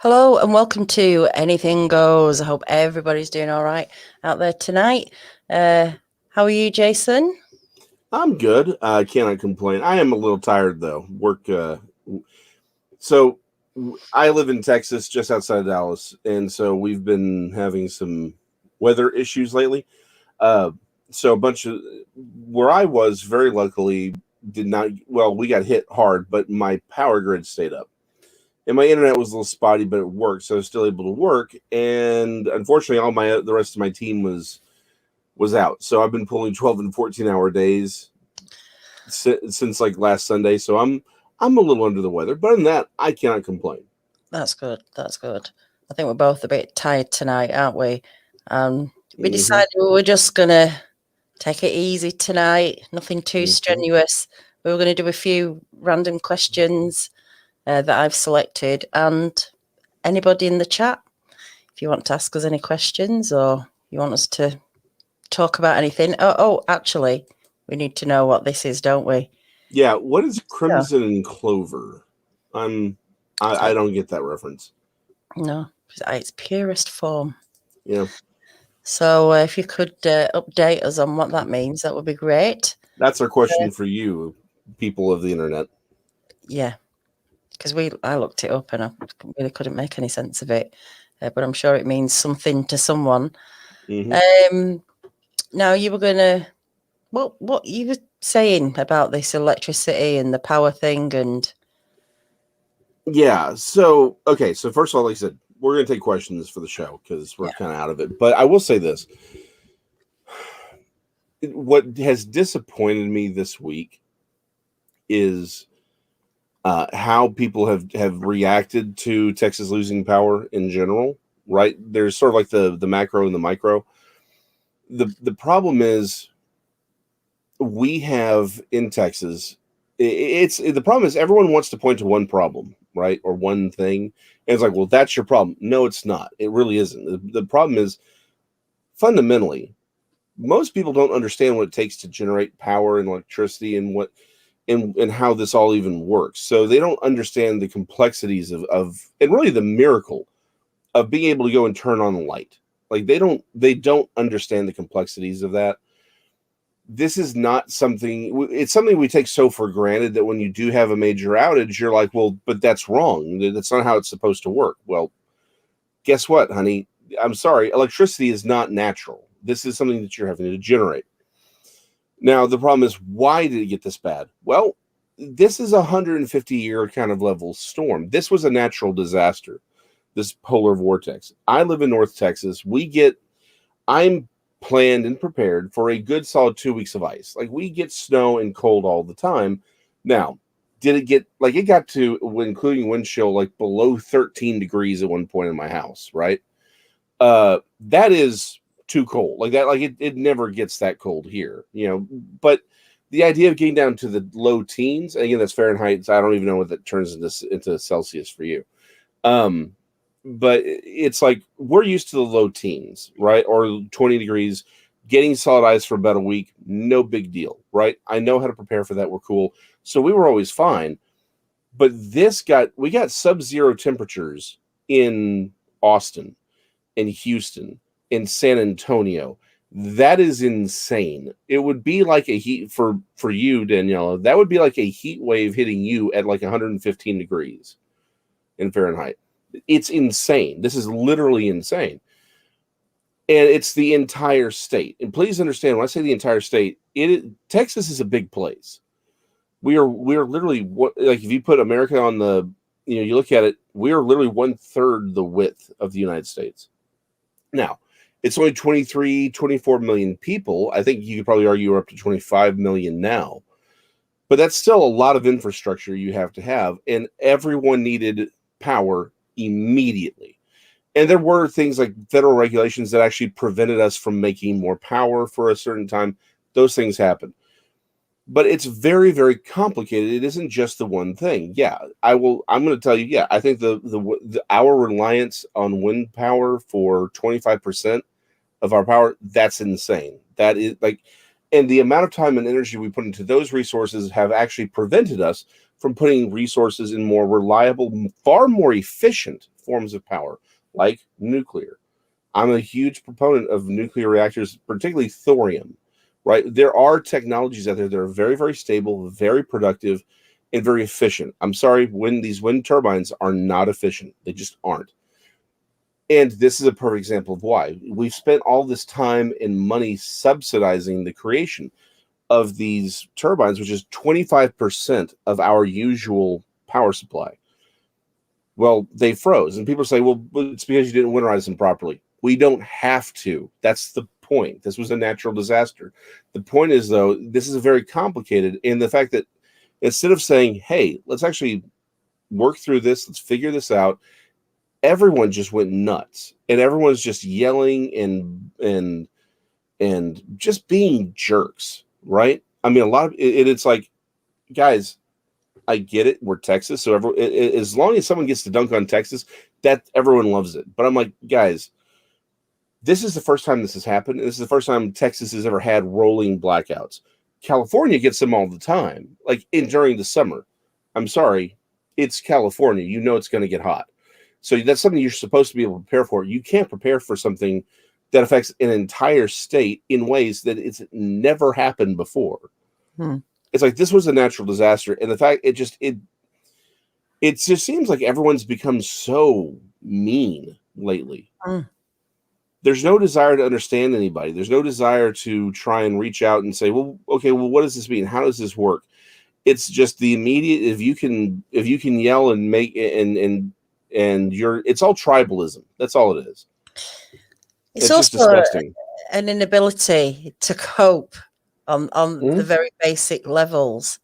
Hello and welcome to Anything Goes. I hope everybody's doing all right out there tonight. How are you, Jason? I'm good. I cannot complain. I am a little tired though. So I live in Texas, just outside of Dallas, and so we've been having some weather issues lately. Uh, so a bunch of where I was, very luckily, did not. Well, we got hit hard, but my power grid stayed up, and my internet was a little spotty, but it worked, so I was still able to work. And unfortunately, all the rest of my team was out. So I've been pulling 12 and 14-hour days since like last Sunday. So I'm a little under the weather, but other than that, I cannot complain. That's good. That's good. I think we're both a bit tired tonight, aren't we? We decided we were just gonna take it easy tonight. Nothing too strenuous. We were going to do a few random questions that I've selected, and anybody in the chat, if you want to ask us any questions or you want us to talk about anything. Actually, we need to know what this is, don't we? Yeah, what is Crimson and Clover? I don't get that reference. No, it's purest form. Yeah. So if you could update us on what that means, that would be great. That's our question for you, people of the internet. Yeah, because I looked it up and I really couldn't make any sense of it, but I'm sure it means something to someone. Now you were going to, what you were saying about this electricity and the power thing and... Yeah, so first of all, like I said, we're going to take questions for the show because we're kind of out of it. But I will say this. What has disappointed me this week is how people have reacted to Texas losing power in general, right? There's sort of like the macro and the micro. The problem is we have in Texas, the problem is everyone wants to point to one problem, right? Or one thing. And it's like, well, that's your problem. No, it's not. It really isn't. The problem is fundamentally, most people don't understand what it takes to generate power and electricity and how this all even works. So they don't understand the complexities of and really the miracle of being able to go and turn on the light. Like they don't understand the complexities of that. This is not something, it's something we take so for granted that when you do have a major outage, you're like, well, but that's wrong. That's not how it's supposed to work. Well, guess what, honey? I'm sorry. Electricity is not natural. This is something that you're having to generate. Now, the problem is, why did it get this bad? Well, this is a 150-year kind of level storm. This was a natural disaster, this polar vortex. I live in North Texas. I'm planned and prepared for a good solid 2 weeks of ice. Like we get snow and cold all the time. Now, did it get like it got to, including wind chill, like below 13 degrees at one point in my house, right? That is too cold. Like that, like it never gets that cold here, but the idea of getting down to the low teens, and again, that's Fahrenheit, so I don't even know what that turns into Celsius for you. But it's like we're used to the low teens, right? Or 20 degrees, getting solid ice for about a week, no big deal, right? I know how to prepare for that. We're cool. So we were always fine. But we got sub-zero temperatures in Austin, in Houston, in San Antonio. That is insane. It would be like a heat for you, Daniela. That would be like a heat wave hitting you at like 115 degrees in Fahrenheit. It's insane. This is literally insane. And it's the entire state. And please understand, when I say the entire state, Texas is a big place. We are literally, like if you put America on the, you look at it, we are literally 1/3 the width of the United States. Now, it's only 23, 24 million people. I think you could probably argue we're up to 25 million now. But that's still a lot of infrastructure you have to have. And everyone needed power immediately. And there were things like federal regulations that actually prevented us from making more power for a certain time. Those things happen. But it's very, very complicated. It isn't just the one thing. Yeah, I'm going to tell you, yeah, I think our reliance on wind power for 25% of our power, that's insane. That is like, and the amount of time and energy we put into those resources have actually prevented us from putting resources in more reliable, far more efficient forms of power, like nuclear. I'm a huge proponent of nuclear reactors, particularly thorium, right? There are technologies out there that are very, very stable, very productive, and very efficient. I'm sorry, these wind turbines are not efficient. They just aren't. And this is a perfect example of why. We've spent all this time and money subsidizing the creation of these turbines, which is 25% of our usual power supply. Well, they froze, and people say, well, it's because you didn't winterize them properly. We don't have to. That's the point. This was a natural disaster. The point is, though, this is very complicated, and the fact that instead of saying, hey, let's actually work through this, let's figure this out, everyone just went nuts, and everyone's just yelling and just being jerks, right? I mean, a lot of it's like, guys, I get it. We're Texas, so as long as someone gets to dunk on Texas, that everyone loves it. But I'm like, guys, this is the first time this has happened. This is the first time Texas has ever had rolling blackouts. California gets them all the time, like during the summer. I'm sorry, it's California. You know it's going to get hot. So that's something you're supposed to be able to prepare for. You can't prepare for something that affects an entire state in ways that it's never happened before. It's like this was a natural disaster, and the fact it just seems like everyone's become so mean lately. There's no desire to understand anybody. There's no desire to try and reach out and say, well, okay, well, what does this mean? How does this work? It's just the immediate. If you can yell and make and it's all tribalism. That's all it is. It's just also disgusting. An inability to cope on the very basic levels.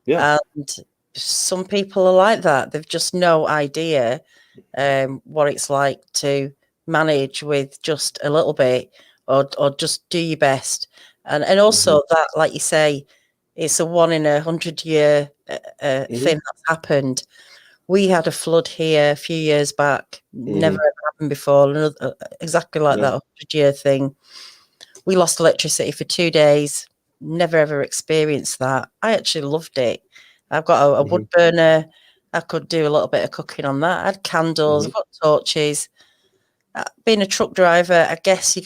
Yeah. And some people are like that. They've just no idea what it's like to manage with just a little bit or just do your best. And also that, like you say, it's a 1 in 100 year thing that's happened. We had a flood here a few years back. Never ever happened before. Exactly like that 100-year thing. We lost electricity for 2 days. Never ever experienced that. I actually loved it. I've got a wood burner. I could do a little bit of cooking on that. I had candles. I've got torches. Being a truck driver, I guess you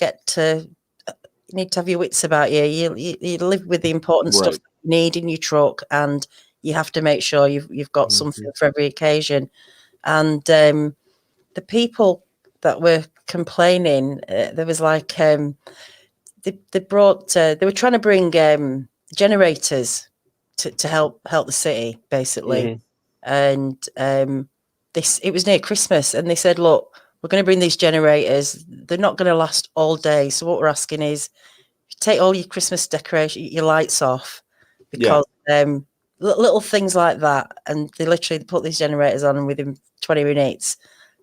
need to have your wits about you. You live with the important stuff that you need in your truck, and you have to make sure you've got something for every occasion. And the people that were complaining, there was like they were trying to bring generators to help the city, basically. And it was near Christmas, and they said, look, we're going to bring these generators. They're not going to last all day. So what we're asking is take all your Christmas decoration, your lights off, because little things like that. And they literally put these generators on, and within 20 minutes,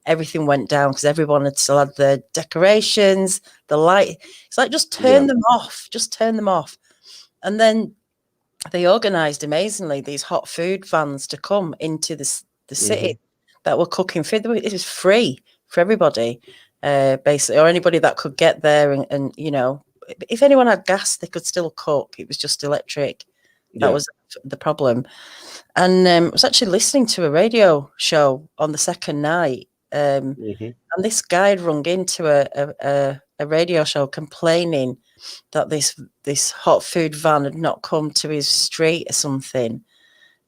everything went down because everyone had still had the decorations, the light. It's like, just turn them off. Just turn them off. And then they organised amazingly these hot food vans to come into the city that were cooking food. It was free for everybody, basically, or anybody that could get there. And you know, if anyone had gas, they could still cook. It was just electric. That was the problem. And I was actually listening to a radio show on the second night, and this guy had rung into a radio show complaining that this hot food van had not come to his street or something.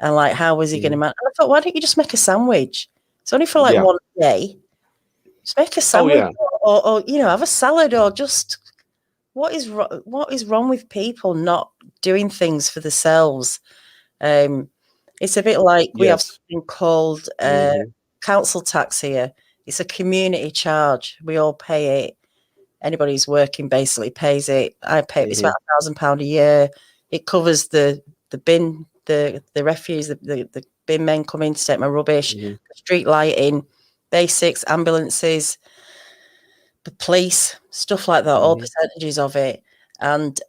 And like, how was he going to manage? I thought, why don't you just make a sandwich? It's only for like 1 day. Just make a sandwich, or you know, have a salad, or just what is wrong with people not doing things for themselves? It's a bit like we have something called council tax here. It's a community charge. We all pay it. Anybody who's working basically pays it. I pay it. It's about £1,000 a year. It covers the bin, the refuse, the bin men come in to take my rubbish, the street lighting, basics, ambulances, the police, stuff like that, all percentages of it. And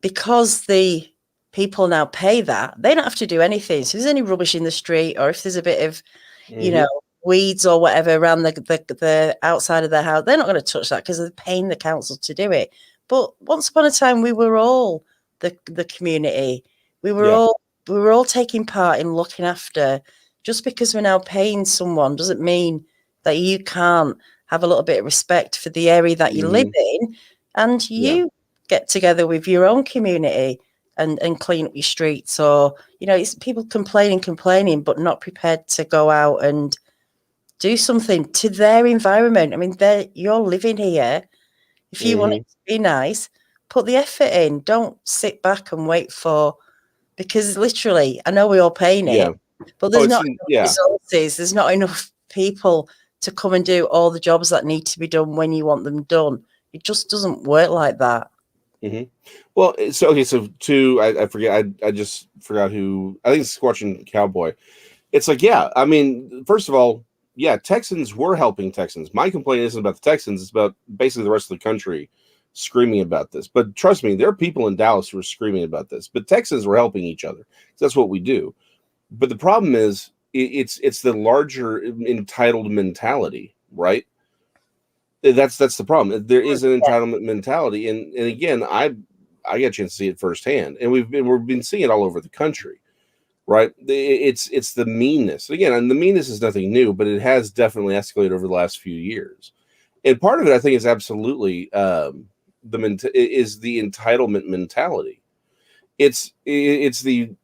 because the people now pay that, they don't have to do anything. So if there's any rubbish in the street, or if there's a bit of, you know, weeds or whatever around the outside of their house, they're not going to touch that because they're paying the council to do it. But once upon a time, we were all the community. We were all taking part in looking after. Just because we're now paying someone doesn't mean that you can't have a little bit of respect for the area that you live in, and you get together with your own community and clean up your streets. Or, it's people complaining, but not prepared to go out and do something to their environment. I mean, you're living here. If you want it to be nice, put the effort in. Don't sit back and wait because literally, I know we're all paying it, but there's not enough resources. There's not enough people to come and do all the jobs that need to be done when you want them done. It just doesn't work like that. Well, so I forget. I just forgot who. I think it's Squatching Cowboy. It's like, I mean, first of all, Texans were helping Texans. My complaint isn't about the Texans; it's about basically the rest of the country screaming about this. But trust me, there are people in Dallas who are screaming about this. But Texans were helping each other. That's what we do. But the problem is, it's the larger entitled mentality, right? That's the problem. There is an entitlement mentality, and again, I get a chance to see it firsthand, and we've been seeing it all over the country, right? It's the meanness again, and the meanness is nothing new, but it has definitely escalated over the last few years. And part of it, I think, is absolutely the entitlement mentality. It's the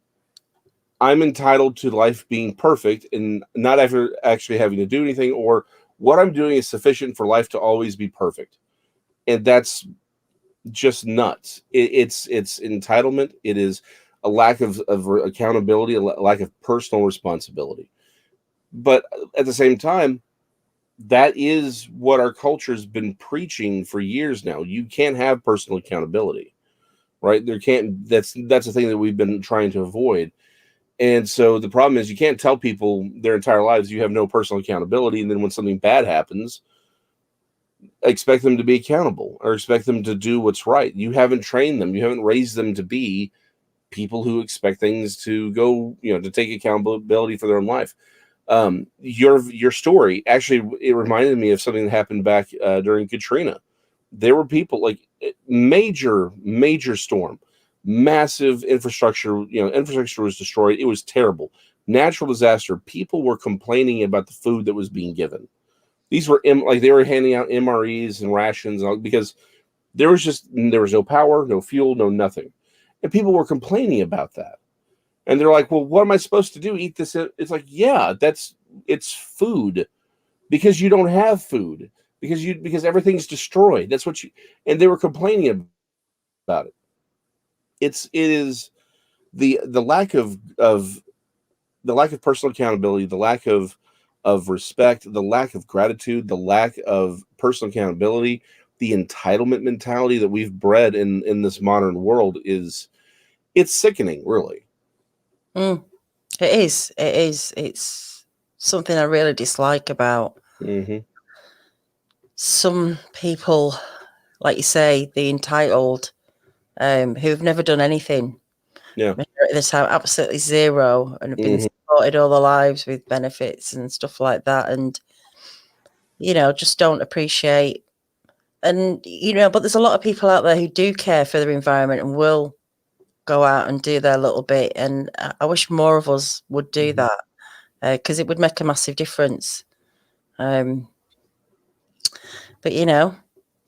I'm entitled to life being perfect and not ever actually having to do anything, or what I'm doing is sufficient for life to always be perfect. And that's just nuts. It's entitlement. It is a lack of accountability, a lack of personal responsibility. But at the same time, that is what our culture's been preaching for years now. You can't have personal accountability, right? That's the thing that we've been trying to avoid. And so the problem is you can't tell people their entire lives you have no personal accountability, and then when something bad happens, expect them to be accountable or expect them to do what's right. You haven't trained them. You haven't raised them to be people who expect things to go, to take accountability for their own life. Your story, actually, it reminded me of something that happened back during Katrina. There were people like major storm. Massive infrastructure, infrastructure was destroyed. It was terrible. Natural disaster. People were complaining about the food that was being given. These were they were handing out MREs and rations because there was no power, no fuel, no nothing. And people were complaining about that. And they're like, well, what am I supposed to do? Eat this? It's like, it's food because you don't have food because everything's destroyed. That's what and they were complaining about it. It is the lack of personal accountability, the lack of respect, the lack of gratitude, the lack of personal accountability, the entitlement mentality that we've bred in this modern world it's sickening, really. It is. It's something I really dislike about some people, like you say, the entitled, who've never done anything. Yeah. This time, absolutely zero, and have been supported all their lives with benefits and stuff like that, and just don't appreciate. And but there's a lot of people out there who do care for their environment and will go out and do their little bit. And I wish more of us would do that because it would make a massive difference. But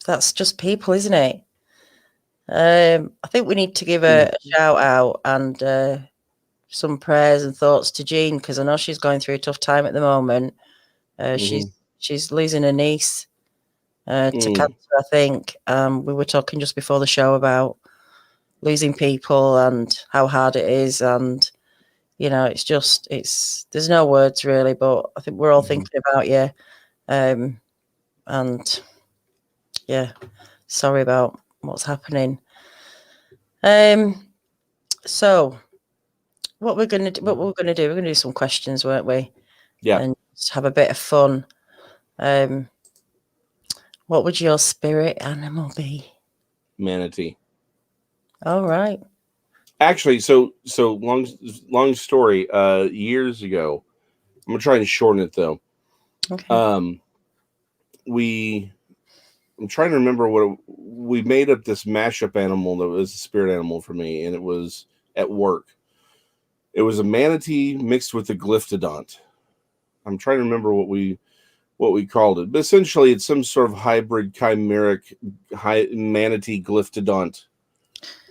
that's just people, isn't it? I think we need to give a shout out and some prayers and thoughts to Jean, because I know she's going through a tough time at the moment. She's losing a niece to cancer, I think. We were talking just before the show about losing people and how hard it is, and there's no words really, but I think we're all thinking about you. And sorry about what's happening. So what we're gonna do, we're gonna do some questions, weren't we? Yeah. And just have a bit of fun. What would your spirit animal be? Manatee. All right. Actually, so long story. Years ago, I'm gonna try to shorten it though. Okay. I'm trying to remember we made up this mashup animal that was a spirit animal for me, and it was at work. It was a manatee mixed with a glyptodont. I'm trying to remember what we what we called it. But essentially, it's some sort of hybrid chimeric manatee glyptodont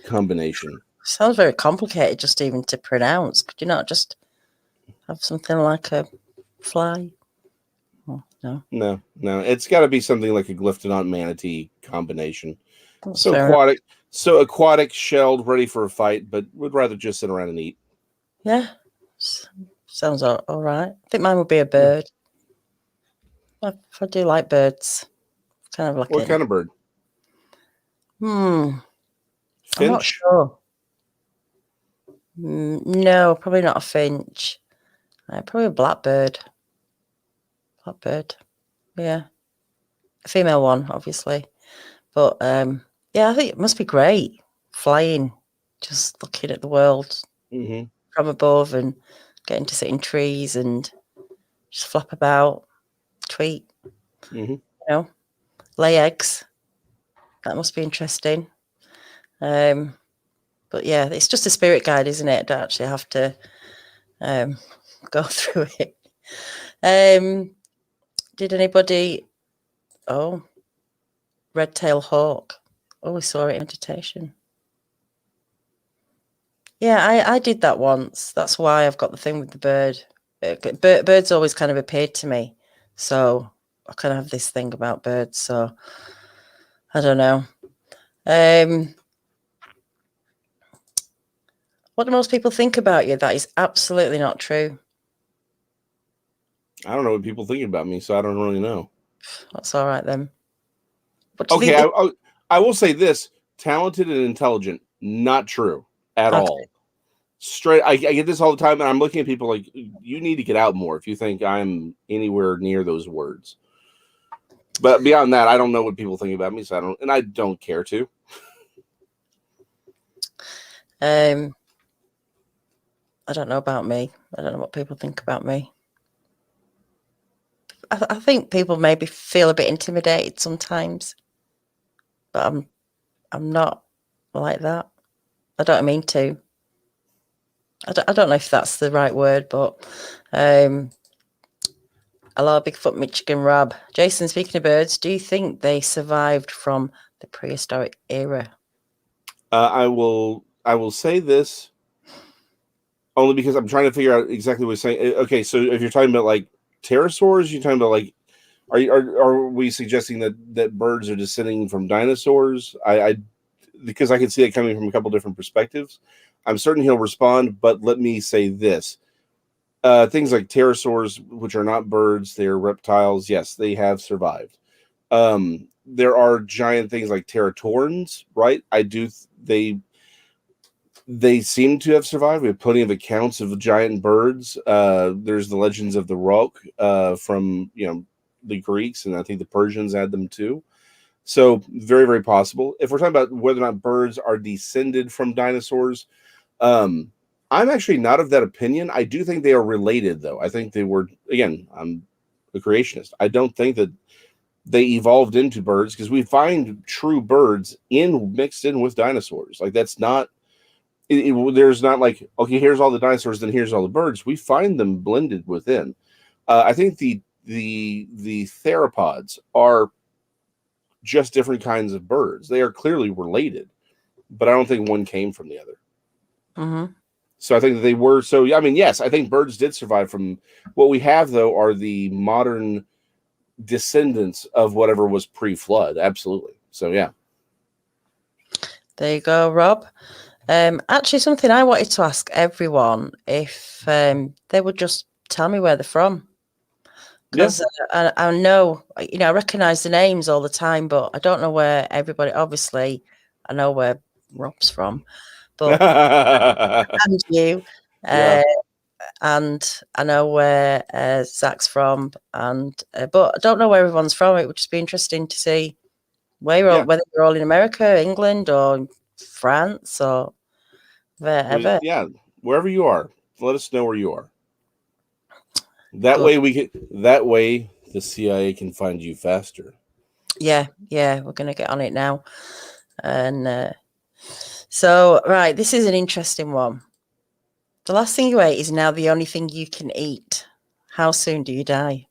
combination. Sounds very complicated just even to pronounce. Could you not just have something like a fly? Oh, no. No. It's got to be something like a glyptodont manatee combination. That's So fair aquatic, so aquatic, shelled, ready for a fight, but would rather just sit around and eat. Yeah. Sounds all right. I think mine would be a bird. I do like birds. Kind of like What kind of bird? I'm Finch? not sure. No, probably not a finch. Probably a blackbird. Blackbird. Yeah. A female one, obviously. But yeah, I think it must be great flying, just looking at the world from above and getting to sit in trees and just flap about, tweet, you know, lay eggs. That must be interesting. But yeah, it's just a spirit guide, isn't it? I don't actually have to go through it. Did anybody? Oh, red-tailed hawk. Oh, we saw it in meditation. Yeah, I did that once. That's why I've got the thing with the bird. Birds always kind of appeared to me, so I kind of have this thing about birds. So I don't know. What do most people think about you? That is absolutely not true. I don't know what people think about me, so I don't really know. That's all right then. Okay, I will say this: talented and intelligent, not true at all. Straight, I get this all the time, and I'm looking at people like, you need to get out more if you think I'm anywhere near those words. But beyond that, I don't know what people think about me, so I don't care to. I don't know about me. I don't know what people think about me. I think people maybe feel a bit intimidated sometimes, but I'm not like that. I don't mean to. I don't know if that's the right word, but hello, Bigfoot Michigan Rab. Jason, speaking of birds, do you think they survived from the prehistoric era? I will say this only because I'm trying to figure out exactly what you're saying. Okay, so if you're talking about like pterosaurs, you're talking about like, are we suggesting that birds are descending from dinosaurs? Because I can see it coming from a couple different perspectives. I'm certain he'll respond, but let me say this. Things like pterosaurs, which are not birds, they're reptiles. Yes, they have survived. There are giant things like pterosaurs, right? They seem to have survived. We have plenty of accounts of giant birds. There's the legends of the roc from the Greeks, and I think the Persians had them too. So very, very possible. If we're talking about whether or not birds are descended from dinosaurs, I'm actually not of that opinion. I do think they are related, though. I think they were, again, I'm a creationist. I don't think that they evolved into birds, because we find true birds mixed in with dinosaurs. Like, that's not, there's not like, okay, here's all the dinosaurs, then here's all the birds. We find them blended within. I think the theropods are just different kinds of birds. They are clearly related, but I don't think one came from the other. So I think that they were. So, I mean, yes, I think birds did survive from. What we have, though, are the modern descendants of whatever was pre-flood. Absolutely. So, yeah. There you go, Rob. Actually, something I wanted to ask everyone, if they would just tell me where they're from. Because I know, I recognize the names all the time, but I don't know where everybody. Obviously, I know where Rob's from, but and you, and I know where Zach's from, and but I don't know where everyone's from. It would just be interesting to see whether you're all in America, England, or France, or wherever. Yeah, wherever you are, let us know where you are. That way the CIA can find you faster. Yeah, we're gonna get on it now. And so, right, this is an interesting one. The last thing you ate is now the only thing you can eat. How soon do you die?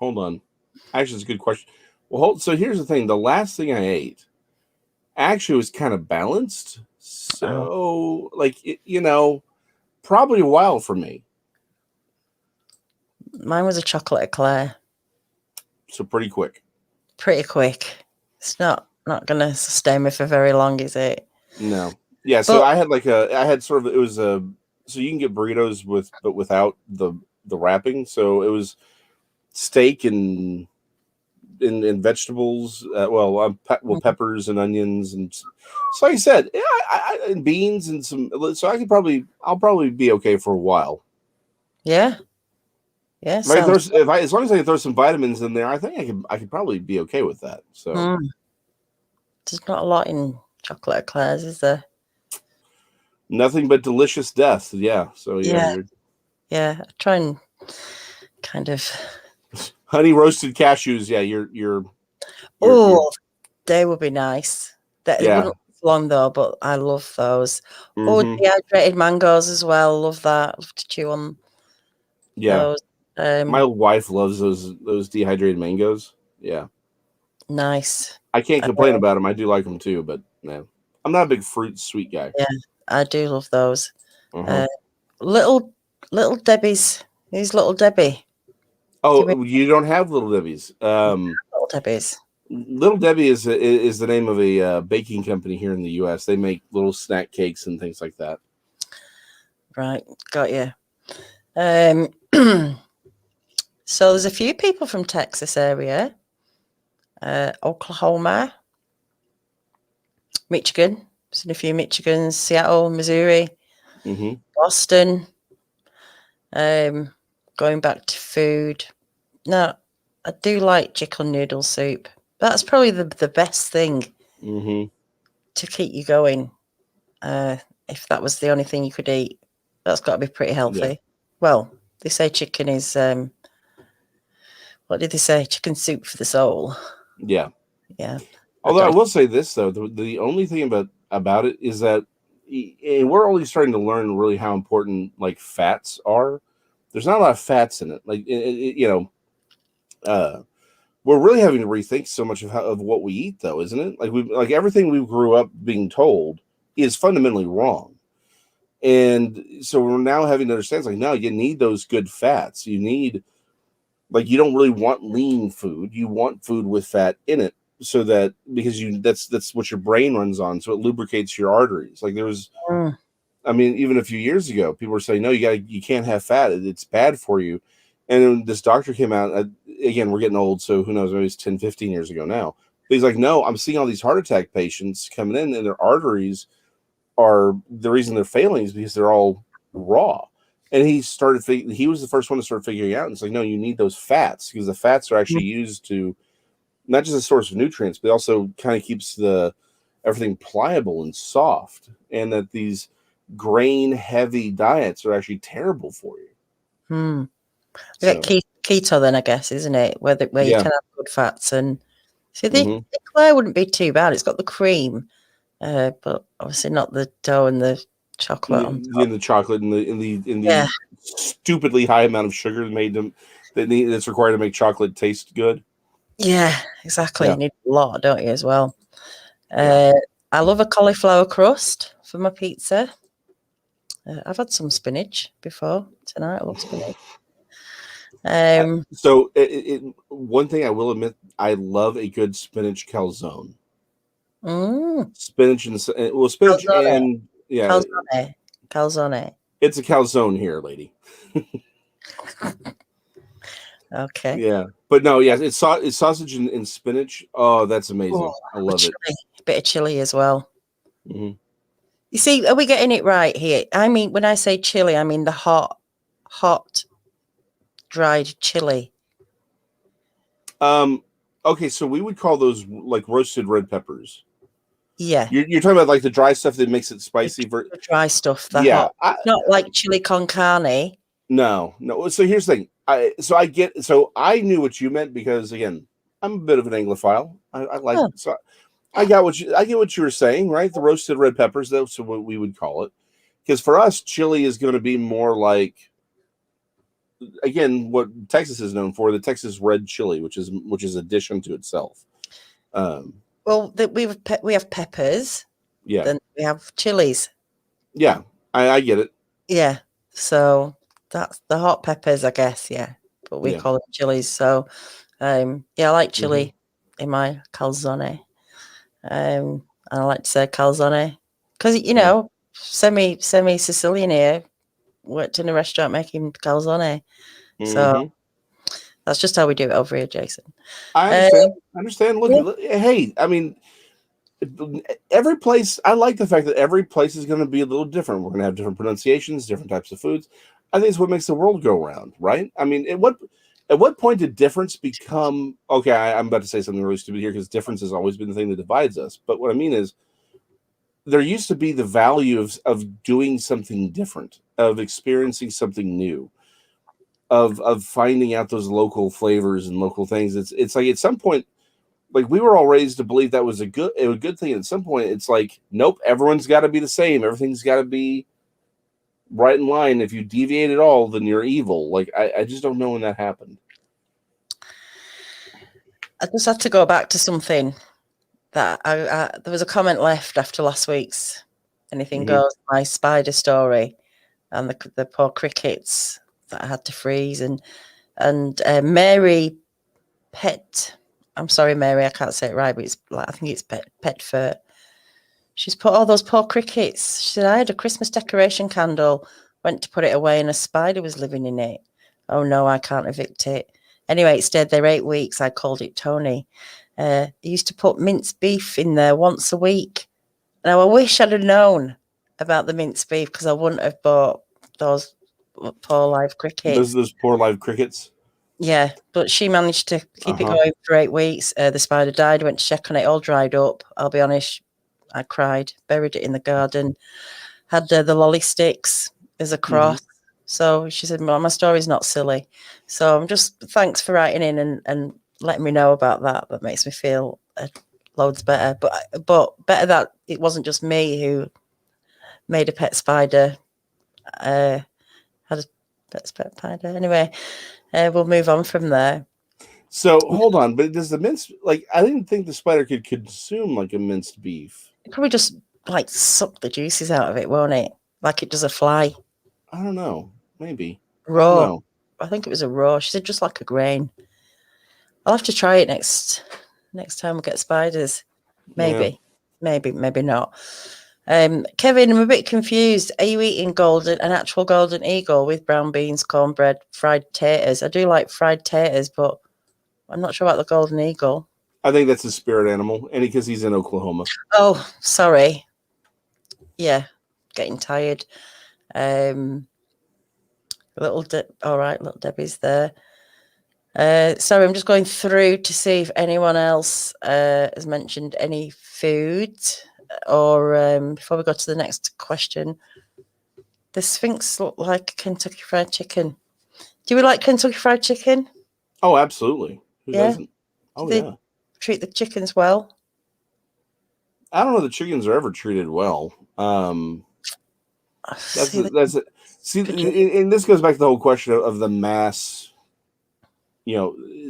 hold on. Actually, it's a good question. Well, so here's the thing. The last thing I ate actually was kind of balanced. So, probably a while for me. Mine was a chocolate eclair. So pretty quick. Pretty quick. It's not going to sustain me for very long, is it? No. Yeah, so I had so you can get burritos but without the wrapping. So it was steak and vegetables, peppers and onions, and so like I said, and beans and some. So I'll probably be okay for a while. Yeah. As long as I can throw some vitamins in there, I think I could probably be okay with that. So there's not a lot in chocolate eclairs, is there? Nothing but delicious death. Yeah. So yeah. I try and kind of honey roasted cashews. Yeah, you're they would be nice. They wouldn't last long though, but I love those. Dehydrated mangoes as well. Love that. Love to chew on. Yeah. Those. My wife loves those dehydrated mangoes. Yeah. Nice. I can't complain about them. I do like them too, but no, I'm not a big sweet guy. Yeah, I do love those. Little Debbie's. These Little Debbie. Oh, you don't have Little Debbie's. Little Debbie's. Little Debbie is the name of a baking company here in the U.S. They make little snack cakes and things like that. Right, got you. So there's a few people from Texas area, Oklahoma, Michigan. Seen a few Michigans, Seattle, Missouri, Boston. Going back to food. No, I do like chicken noodle soup. That's probably the best thing to keep you going. If that was the only thing you could eat, that's got to be pretty healthy. Yeah. Well, they say chicken is, what did they say? Chicken soup for the soul. Yeah. Yeah. Although I will say this, though, the only thing about it is that we're only starting to learn really how important, like, fats are. There's not a lot of fats in it. Like, we're really having to rethink so much of what we eat, though, isn't it? Like everything we grew up being told is fundamentally wrong. And so we're now having to understand, it's like, no, you need those good fats. You need, like, you don't really want lean food. You want food with fat in it, so that because that's what your brain runs on. So it lubricates your arteries. Like there was, I mean, even a few years ago, people were saying, no, you can't have fat. It's bad for you. And then this doctor came out, again, we're getting old, so who knows, maybe it's 10, 15 years ago now. But he's like, no, I'm seeing all these heart attack patients coming in, and their arteries are, the reason they're failing is because they're all raw. And he was the first one to start figuring out, and it's like, no, you need those fats, because the fats are actually used to, not just a source of nutrients, but also kind of keeps everything pliable and soft, and that these grain-heavy diets are actually terrible for you. Keto then, I guess, isn't it? Where you can have good fats. And see, the eclair wouldn't be too bad. It's got the cream, but obviously not the dough and the chocolate on top. The chocolate and the stupidly high amount of sugar that's required to make chocolate taste good. Yeah, exactly. You need a lot, don't you, as well? I love a cauliflower crust for my pizza. I've had some spinach before tonight. I love spinach. So one thing I will admit, I love a good spinach calzone. Spinach and spinach calzone. And calzone. It's a calzone here, lady. Okay. Yeah, but no, it's sausage and spinach. Oh, that's amazing. I love it. A bit of chili as well. You see, are we getting it right here? I mean, when I say chili, I mean the hot, dried chili. Okay, so we would call those like roasted red peppers. Yeah. You're talking about like the dry stuff that makes it spicy. The dry stuff. Hot. Not like chili con carne. No. So here's the thing. I knew what you meant because, again, I'm a bit of an Anglophile. I get what you were saying, right? The roasted red peppers, that's what we would call it. Because for us, chili is going to be more like again, what Texas is known for, the Texas red chili, which is addition to itself. Well, we have peppers. Yeah. Then we have chilies. Yeah, I get it. Yeah. So that's the hot peppers, I guess. Yeah. But we call them chilies. So, yeah, I like chili in my calzone. And I like to say calzone because, semi Sicilian here, worked in a restaurant making calzone. So that's just how we do it over here, Jason. I understand. Look, hey, I mean, every place, I like the fact that every place is going to be a little different. We're going to have different pronunciations, different types of foods. I think it's what makes the world go round, right? I mean, at what point did difference become okay? I'm about to say something really stupid here because difference has always been the thing that divides us. But what I mean is, there used to be the value of doing something different, of experiencing something new, of finding out those local flavors and local things. It's like at some point, like we were all raised to believe that was a good thing. At some point, it's like, nope, everyone's got to be the same. Everything's got to be right in line. If you deviate at all, then you're evil. Like I just don't know when that happened. I just had to go back to something that there was a comment left after last week's Anything Goes, my spider story, and the poor crickets that I had to freeze, and Mary Pet. I'm sorry, Mary, I can't say it right, but I think it's Pet Fur. She's put all those poor crickets. She said, I had a Christmas decoration candle, went to put it away, and a spider was living in it. Oh no, I can't evict it. Anyway, it stayed there 8 weeks. I called it Tony. He used to put minced beef in there once a week. Now, I wish I'd have known about the minced beef because I wouldn't have bought those poor live crickets. Those poor live crickets. Yeah, but she managed to keep it going for 8 weeks. The spider died, went to check on it, all dried up. I'll be honest, I cried, buried it in the garden, had the lolly sticks as a cross. So she said, well, my story's not silly. So I'm just, thanks for writing in and letting me know about that. That makes me feel loads better. But better that it wasn't just me who made a pet spider, had a pet spider. Anyway, we'll move on from there. So hold on, but does the minced, like, I didn't think the spider could consume like a minced beef. It probably just like suck the juices out of it, won't it? Like it does a fly. I don't know. Maybe. Raw. I think it was a raw. She said just like a grain. I'll have to try it next time we get spiders. Maybe. Yeah. Maybe not. Kevin, I'm a bit confused. Are you eating an actual golden eagle with brown beans, cornbread, fried taters? I do like fried taters, but I'm not sure about the golden eagle. I think that's a spirit animal, and because he's in Oklahoma. Oh, sorry. Yeah, getting tired. All right, little Debbie's there. Sorry, I'm just going through to see if anyone else has mentioned any food, or before we go to the next question. The Sphinx look like Kentucky Fried Chicken. Do we like Kentucky Fried Chicken? Oh, absolutely. Who doesn't? Oh, do they treat the chickens well? I don't know. The chickens are ever treated well. That's it. See, and this goes back to the whole question of the mass,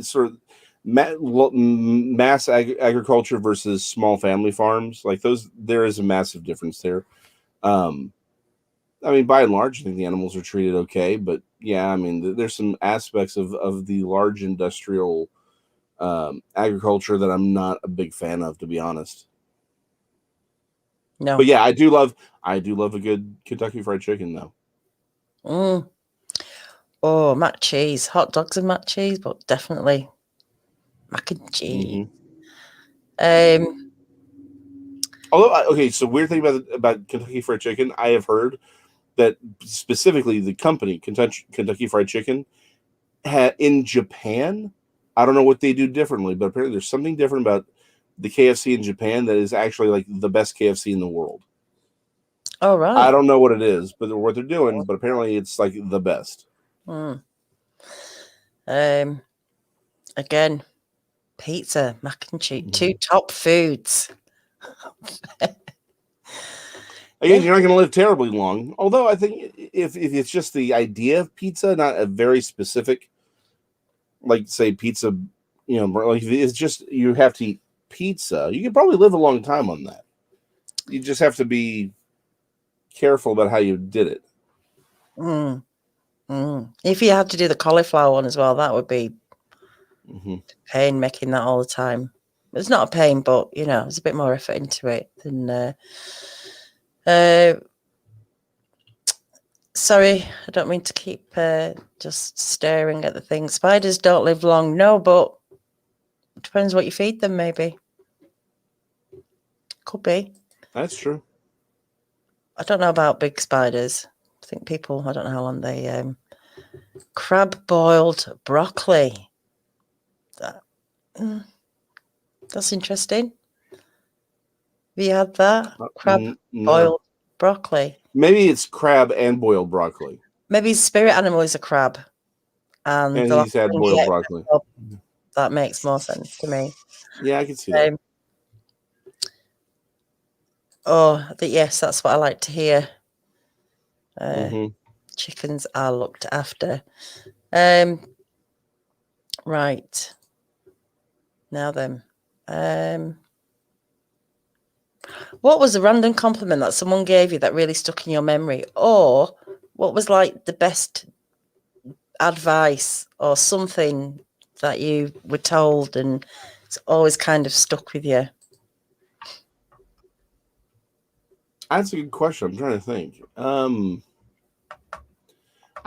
sort of mass agriculture versus small family farms. Like those, there is a massive difference there. I mean, by and large, I think the animals are treated okay, but yeah, I mean, there's some aspects of the large industrial agriculture that I'm not a big fan of, to be honest. No, but yeah, I do love a good Kentucky Fried Chicken, though. Oh, mac and cheese, hot dogs and mac and cheese, but definitely mac and cheese. Although, okay, so weird thing about Kentucky Fried Chicken, I have heard that specifically the company Kentucky Fried Chicken in Japan, I don't know what they do differently, but apparently there's something different about the KFC in Japan that is actually like the best KFC in the world. Oh, right. I don't know what it is, but what they're doing, but apparently it's like the best. Again, pizza, mac and cheese, two top foods. Again, you're not going to live terribly long. Although I think if it's just the idea of pizza, not a very specific, like say pizza, like if it's just you have to eat pizza, you can probably live a long time on that. You just have to be careful about how you did it. If you had to do the cauliflower one as well, that would be pain making that all the time. It's not a pain, but there's a bit more effort into it than. Sorry, I don't mean to keep just staring at the thing. Spiders don't live long, no, but it depends what you feed them. Maybe could be. That's true. I don't know about big spiders. I think people. I don't know how long they. Crab boiled broccoli. That's interesting. Have you had that? Crab boiled broccoli. Maybe it's crab and boiled broccoli. Maybe his spirit animal is a crab. And he's had boiled broccoli. That makes more sense to me. Yeah, I can see that. Yes, that's what I like to hear. Chickens are looked after. Right. Now then. What was a random compliment that someone gave you that really stuck in your memory? Or what was like the best advice or something that you were told and it's always kind of stuck with you? That's a good question. I'm trying to think. I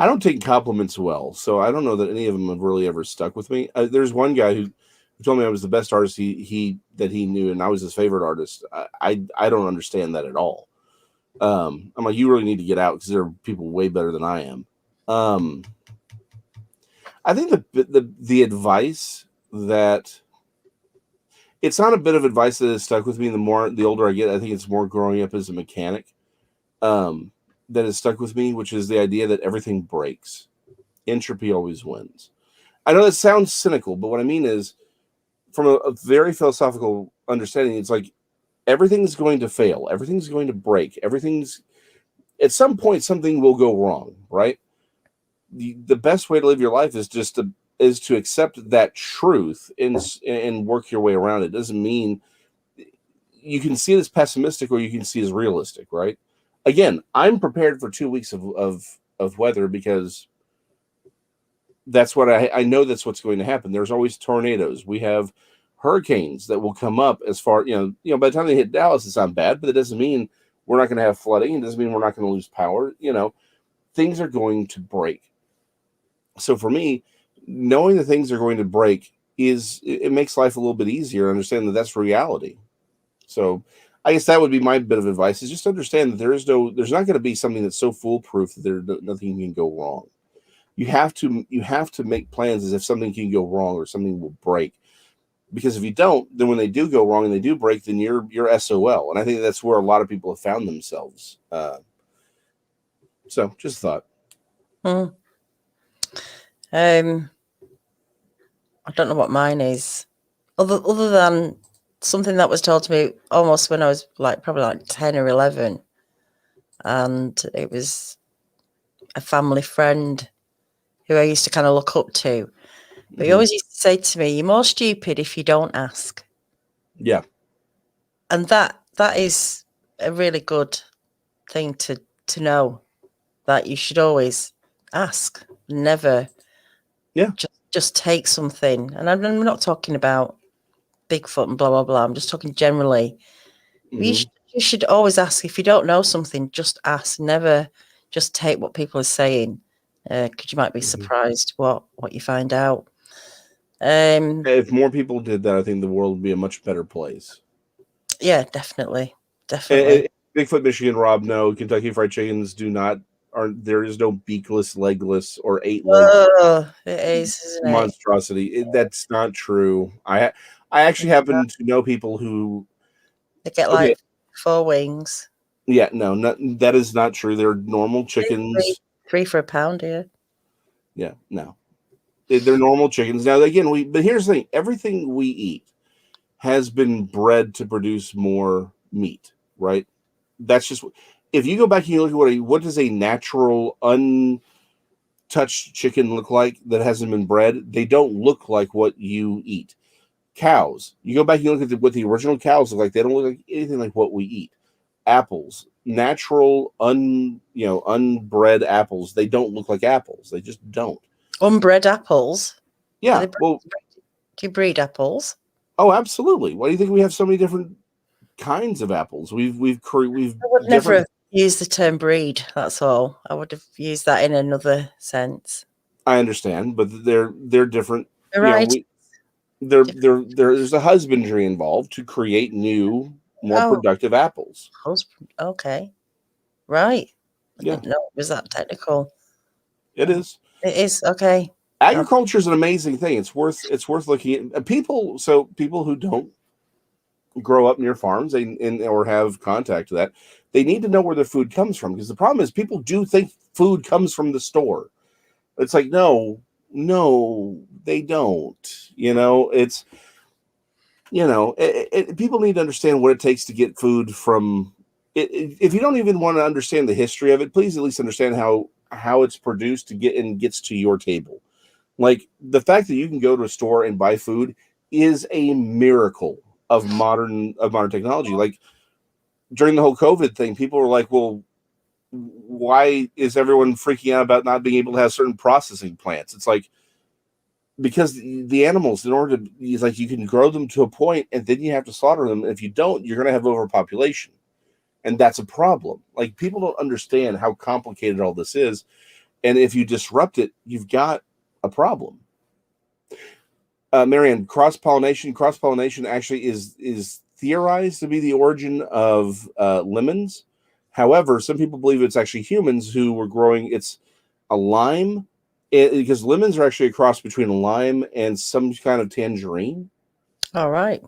don't take compliments well, so I don't know that any of them have really ever stuck with me. There's one guy who told me I was the best artist he knew, and I was his favorite artist. I don't understand that at all. I'm like, you really need to get out because there are people way better than I am. I think the advice that it's not a bit of advice that has stuck with me. The older I get, I think it's more growing up as a mechanic that has stuck with me, which is the idea that everything breaks. Entropy always wins. I know that sounds cynical, but what I mean is, from a very philosophical understanding, it's like everything's going to fail. Everything's going to break. At some point, something will go wrong, right? The best way to live your life is just to accept that truth and work your way around it. It doesn't mean you can see it as pessimistic or you can see it as realistic, right? Again, I'm prepared for 2 weeks of weather because that's what I know that's what's going to happen. There's always tornadoes. We have hurricanes that will come up as far, by the time they hit Dallas, it's not bad, but it doesn't mean we're not going to have flooding. It doesn't mean we're not going to lose power. Things are going to break. So for me, knowing that things are going to break it makes life a little bit easier. Understand that that's reality. So I guess that would be my bit of advice, is just understand that there's not going to be something that's so foolproof that nothing can go wrong. You have to make plans as if something can go wrong or something will break. Because if you don't, then when they do go wrong and they do break, then you're SOL. And I think that's where a lot of people have found themselves. So just thought. I don't know what mine is. Other than something that was told to me almost when I was probably 10 or 11. And it was a family friend who I used to kind of look up to. But he always used to say to me, "You're more stupid if you don't ask." Yeah. And that is a really good thing to know, that you should always ask. Never just take something. And I'm not talking about Bigfoot and blah, blah, blah. I'm just talking generally. You should always ask. If you don't know something, just ask. Never just take what people are saying, because you might be surprised what you find out. If more people did that, I think the world would be a much better place. Yeah, definitely. Bigfoot, Michigan, Rob, no. Kentucky Fried Chickens there is no beakless, legless, or 8-legged. Oh, it is, isn't monstrosity. That's not true. I actually happen to know people who they get 4 wings. Yeah, no, that is not true. They're normal chickens. 3 for £1 here. Yeah, no. They're normal chickens. Now, again, but here's the thing. Everything we eat has been bred to produce more meat, right? That's just, if you go back and you look at what does a natural untouched chicken look like that hasn't been bred, they don't look like what you eat. Cows, you go back and you look at what the original cows look like, they don't look like anything like what we eat. Apples, natural unbred apples, they don't look like apples. They just don't. Unbred apples? Yeah. Do you breed apples? Oh, absolutely. Why do you think we have so many different kinds of apples? We've I would never have used the term breed, that's all. I would have used that in another sense. I understand, but they're different. Right. There's a husbandry involved to create new, more productive apples. Okay. Right. I Yeah. didn't know it was that technical. It is. It is. Okay. Agriculture is an amazing thing. It's worth looking at. People who don't grow up near farms or have contact with that, they need to know where their food comes from, because the problem is people do think food comes from the store. It's like, no, they don't. It's people need to understand what it takes to get food from it. If you don't even want to understand the history of it, please at least understand how it's produced gets to your table. Like, the fact that you can go to a store and buy food is a miracle of modern technology. Like, during the whole COVID thing, people were like, well, why is everyone freaking out about not being able to have certain processing plants? It's like, because the animals, in order to, it's like, you can grow them to a point and then you have to slaughter them. If you don't, you're going to have overpopulation. And that's a problem. Like, people don't understand how complicated all this is. And if you disrupt it, you've got a problem. Marianne, cross-pollination actually is theorized to be the origin of lemons. However, some people believe it's actually humans who were growing. It's a lime, because lemons are actually a cross between a lime and some kind of tangerine. All right.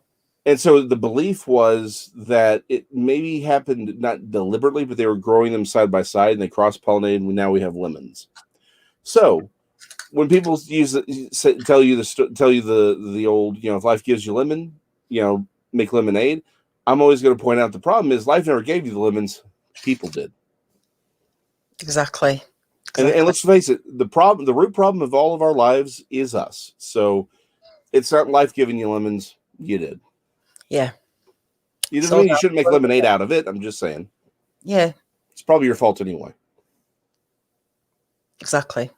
And so the belief was that it maybe happened not deliberately, but they were growing them side by side and they cross-pollinated, and now we have lemons. So when people tell you the old, if life gives you lemon, make lemonade, I'm always going to point out the problem is life never gave you the lemons, people did. Exactly. And let's face it, the root problem of all of our lives is us. So it's not life giving you lemons, you did. Yeah. You shouldn't make lemonade out of it. I'm just saying. Yeah. It's probably your fault anyway. Exactly.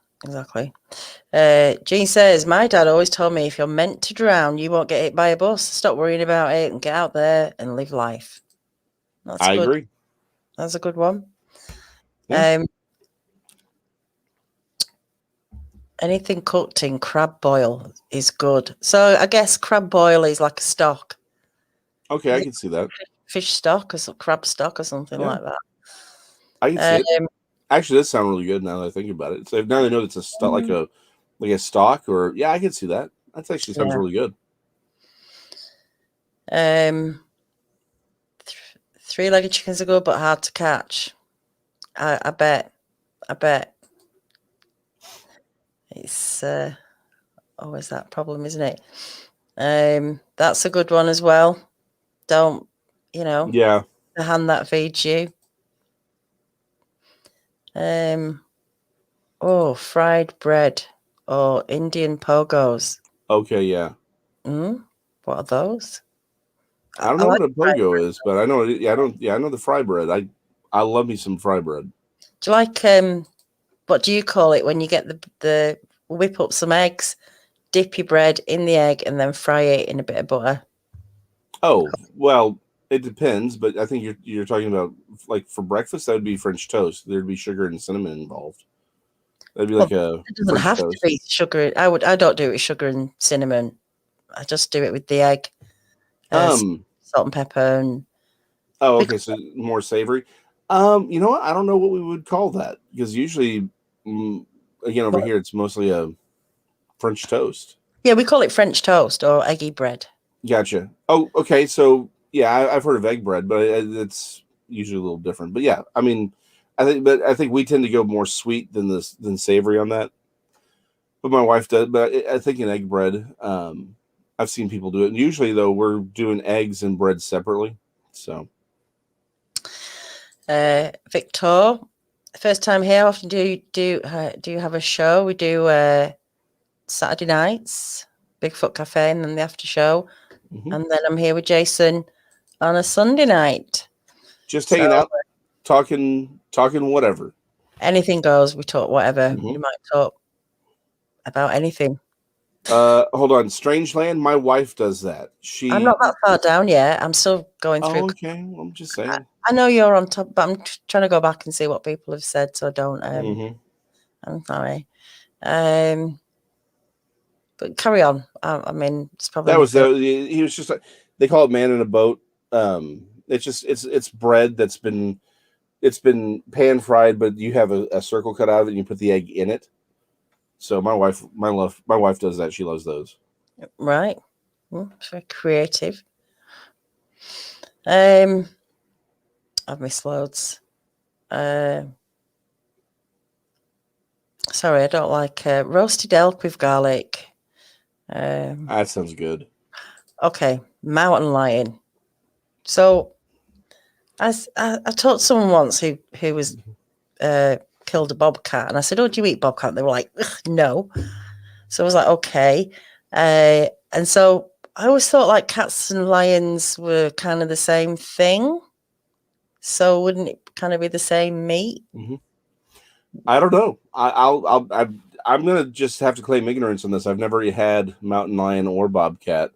Jean says, my dad always told me, if you're meant to drown, you won't get hit by a bus. Stop worrying about it and get out there and live life. I agree. That's a good one. Yeah. Anything cooked in crab boil is good. So I guess crab boil is like a stock. Okay, I can see that. Fish stock or crab stock or something like that. I can see it. Actually, that sounds really good now that I think about it. So now I know it's a stock, like a stock, or I can see that. That actually sounds really good. Three-legged chickens are good, but hard to catch. I bet. It's always that problem, isn't it? That's a good one as well. Don't, the hand that feeds you. Fried bread or Indian pogos. Okay, yeah. What are those? I don't know what a pogo is, but I know. I know the fry bread. I love me some fry bread. Do you like what do you call it when you get the whip up some eggs, dip your bread in the egg, and then fry it in a bit of butter? Oh, well, it depends, but I think you're talking about, like, for breakfast, that would be French toast. There'd be sugar and cinnamon involved. That'd be like a it doesn't have to be sugar. I don't do it with sugar and cinnamon. I just do it with the egg. Salt and pepper and okay, so more savory. You know what? I don't know what we would call that, because usually, again, over here it's mostly a French toast. Yeah, we call it French toast or eggy bread. Gotcha. Oh, okay. So I've heard of egg bread, but it's usually a little different. But yeah, I mean, I think we tend to go more sweet than savory on that. But my wife does. But I think an egg bread, I've seen people do it. And usually, though, we're doing eggs and bread separately. So, Victor, first time here. How often do you have a show? We do Saturday nights, Bigfoot Cafe, and then the after show, and then I'm here with Jason on a Sunday night. Just hanging out, talking whatever. Anything goes. We talk whatever. You might talk about anything. Hold on, Strangeland. My wife does that. I'm not that far down yet. I'm still going through. Oh, okay. Well, I'm just saying. I know you're on top, but I'm trying to go back and see what people have said, so don't. I'm sorry. But carry on. I mean, it's probably that was he was just like, they call it man in a boat. It's just it's bread that's been pan fried, but you have a circle cut out of it and you put the egg in it. So my wife does that. She loves those. Right. It's very creative. I've missed loads. Sorry, I don't like roasted elk with garlic. That sounds good. Okay, mountain lion. So, I talked to someone once who was killed a bobcat, and I said, "Oh, do you eat bobcat?" And they were like, "No." So I was like, "Okay," and so I always thought like cats and lions were kind of the same thing. So wouldn't it kind of be the same meat? I don't know. I'm gonna just have to claim ignorance on this. I've never had mountain lion or bobcat,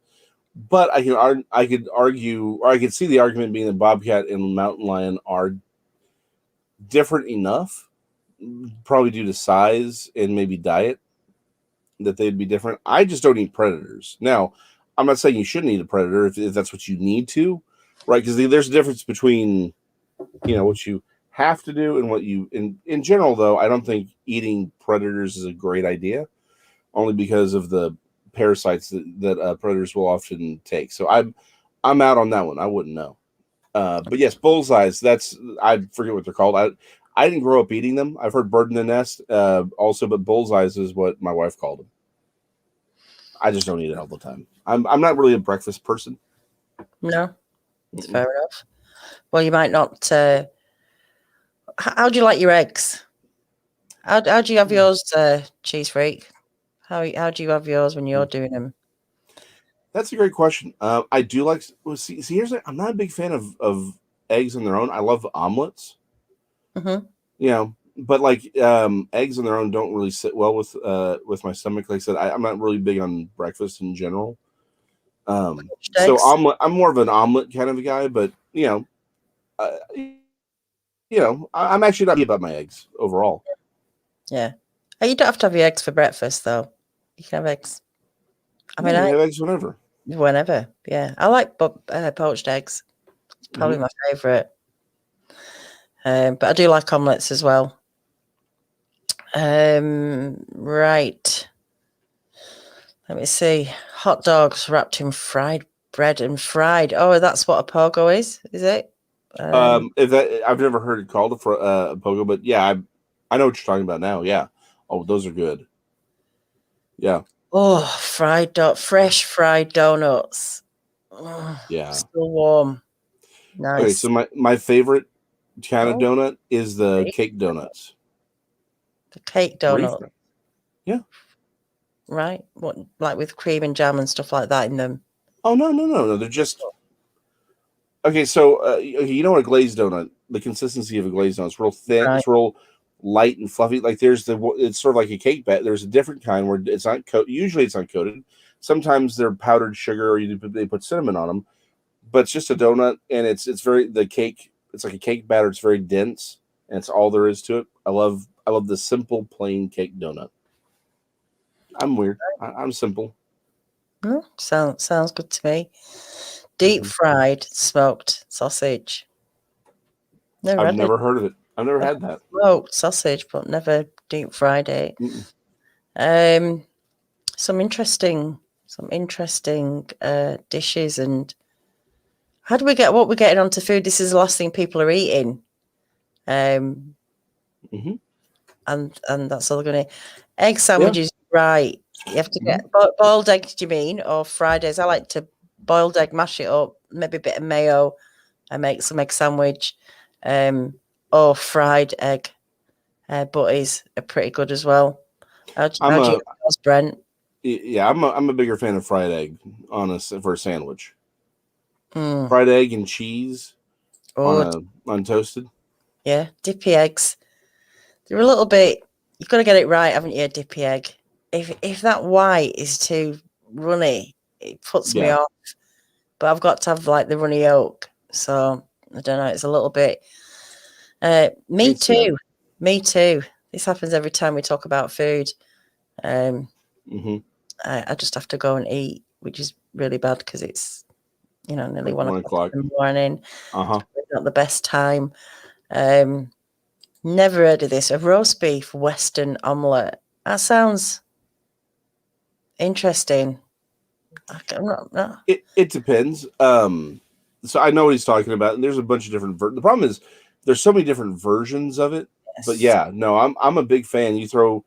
but I could argue, or I could see the argument being that bobcat and mountain lion are different enough, probably due to size and maybe diet, that they'd be different. I just don't eat predators. Now, I'm not saying you shouldn't eat a predator if that's what you need to, right? Because there's a difference between, what you have to do and what you in general. Though I don't think eating predators is a great idea, only because of the parasites that predators will often take. So I'm out on that one. I wouldn't know. But yes, bullseyes. I forget what they're called. I didn't grow up eating them. I've heard bird in the nest also, but bullseyes is what my wife called them. I just don't eat it all the time. I'm not really a breakfast person. No, it's fair enough. Well, you might not. How do you like your eggs? How do you have yours, cheese freak? How do you have yours when you're doing them? That's a great question. I do like. Well, see, I'm not a big fan of eggs on their own. I love omelets. But like eggs on their own don't really sit well with my stomach. Like I said, I'm not really big on breakfast in general. So omelet. I'm more of an omelet kind of a guy, but I'm actually not about my eggs overall. Yeah. You don't have to have your eggs for breakfast, though. You can have eggs. I mean, I have eggs whenever. Whenever, yeah. I like poached eggs. It's probably my favourite. But I do like omelettes as well. Right. Let me see. Hot dogs wrapped in fried bread and fried. Oh, that's what a pogo is it? I've never heard it called a pogo, but yeah, I know what you're talking about now. Yeah. Oh, those are good. Yeah. Oh, fresh fried donuts. Oh, yeah. Still warm. Nice. Okay, so my favorite kind of donut is the cake donuts. The cake donuts. Yeah. Right. What, like with cream and jam and stuff like that in them? Oh, no. They're just... Okay, so you know what a glazed donut, the consistency of a glazed donut, it's real thin, It's real light and fluffy. Like it's sort of like a cake batter. There's a different kind where it's not usually it's uncoated. Sometimes they're powdered sugar or they put cinnamon on them. But it's just a donut, and it's like a cake batter. It's very dense, and it's all there is to it. I love the simple plain cake donut. I'm weird. I'm simple. Sounds good to me. Deep fried smoked sausage. I've never heard of it. I've never had that. Smoked sausage, but never deep fried it. Some interesting dishes. And how do we get what we're getting onto food? This is the last thing people are eating. And that's all they're going to eat. Egg sandwiches, right? You have to get boiled eggs, do you mean, or fried eggs? I like to boiled egg, mash it up, maybe a bit of mayo, and make some egg sandwich. or fried egg butties are pretty good as well. How do you like those, Brent? Yeah, I'm a bigger fan of fried egg for a sandwich. Mm. Fried egg and cheese Oh, on toasted. Yeah, dippy eggs. They're a little bit. You've got to get it right, haven't you? A dippy egg. If that white is too runny, it puts me off. But I've got to have like the runny yolk. So I don't know. It's a little bit. Me too. Me too. This happens every time we talk about food. I just have to go and eat, which is really bad because it's nearly like 1 o'clock in the morning. Not the best time. Never heard of this. A roast beef Western omelette. That sounds interesting. No. It depends. So I know what he's talking about, and there's a bunch of different. The problem is there's so many different versions of it. Yes. But yeah, no, I'm a big fan. You throw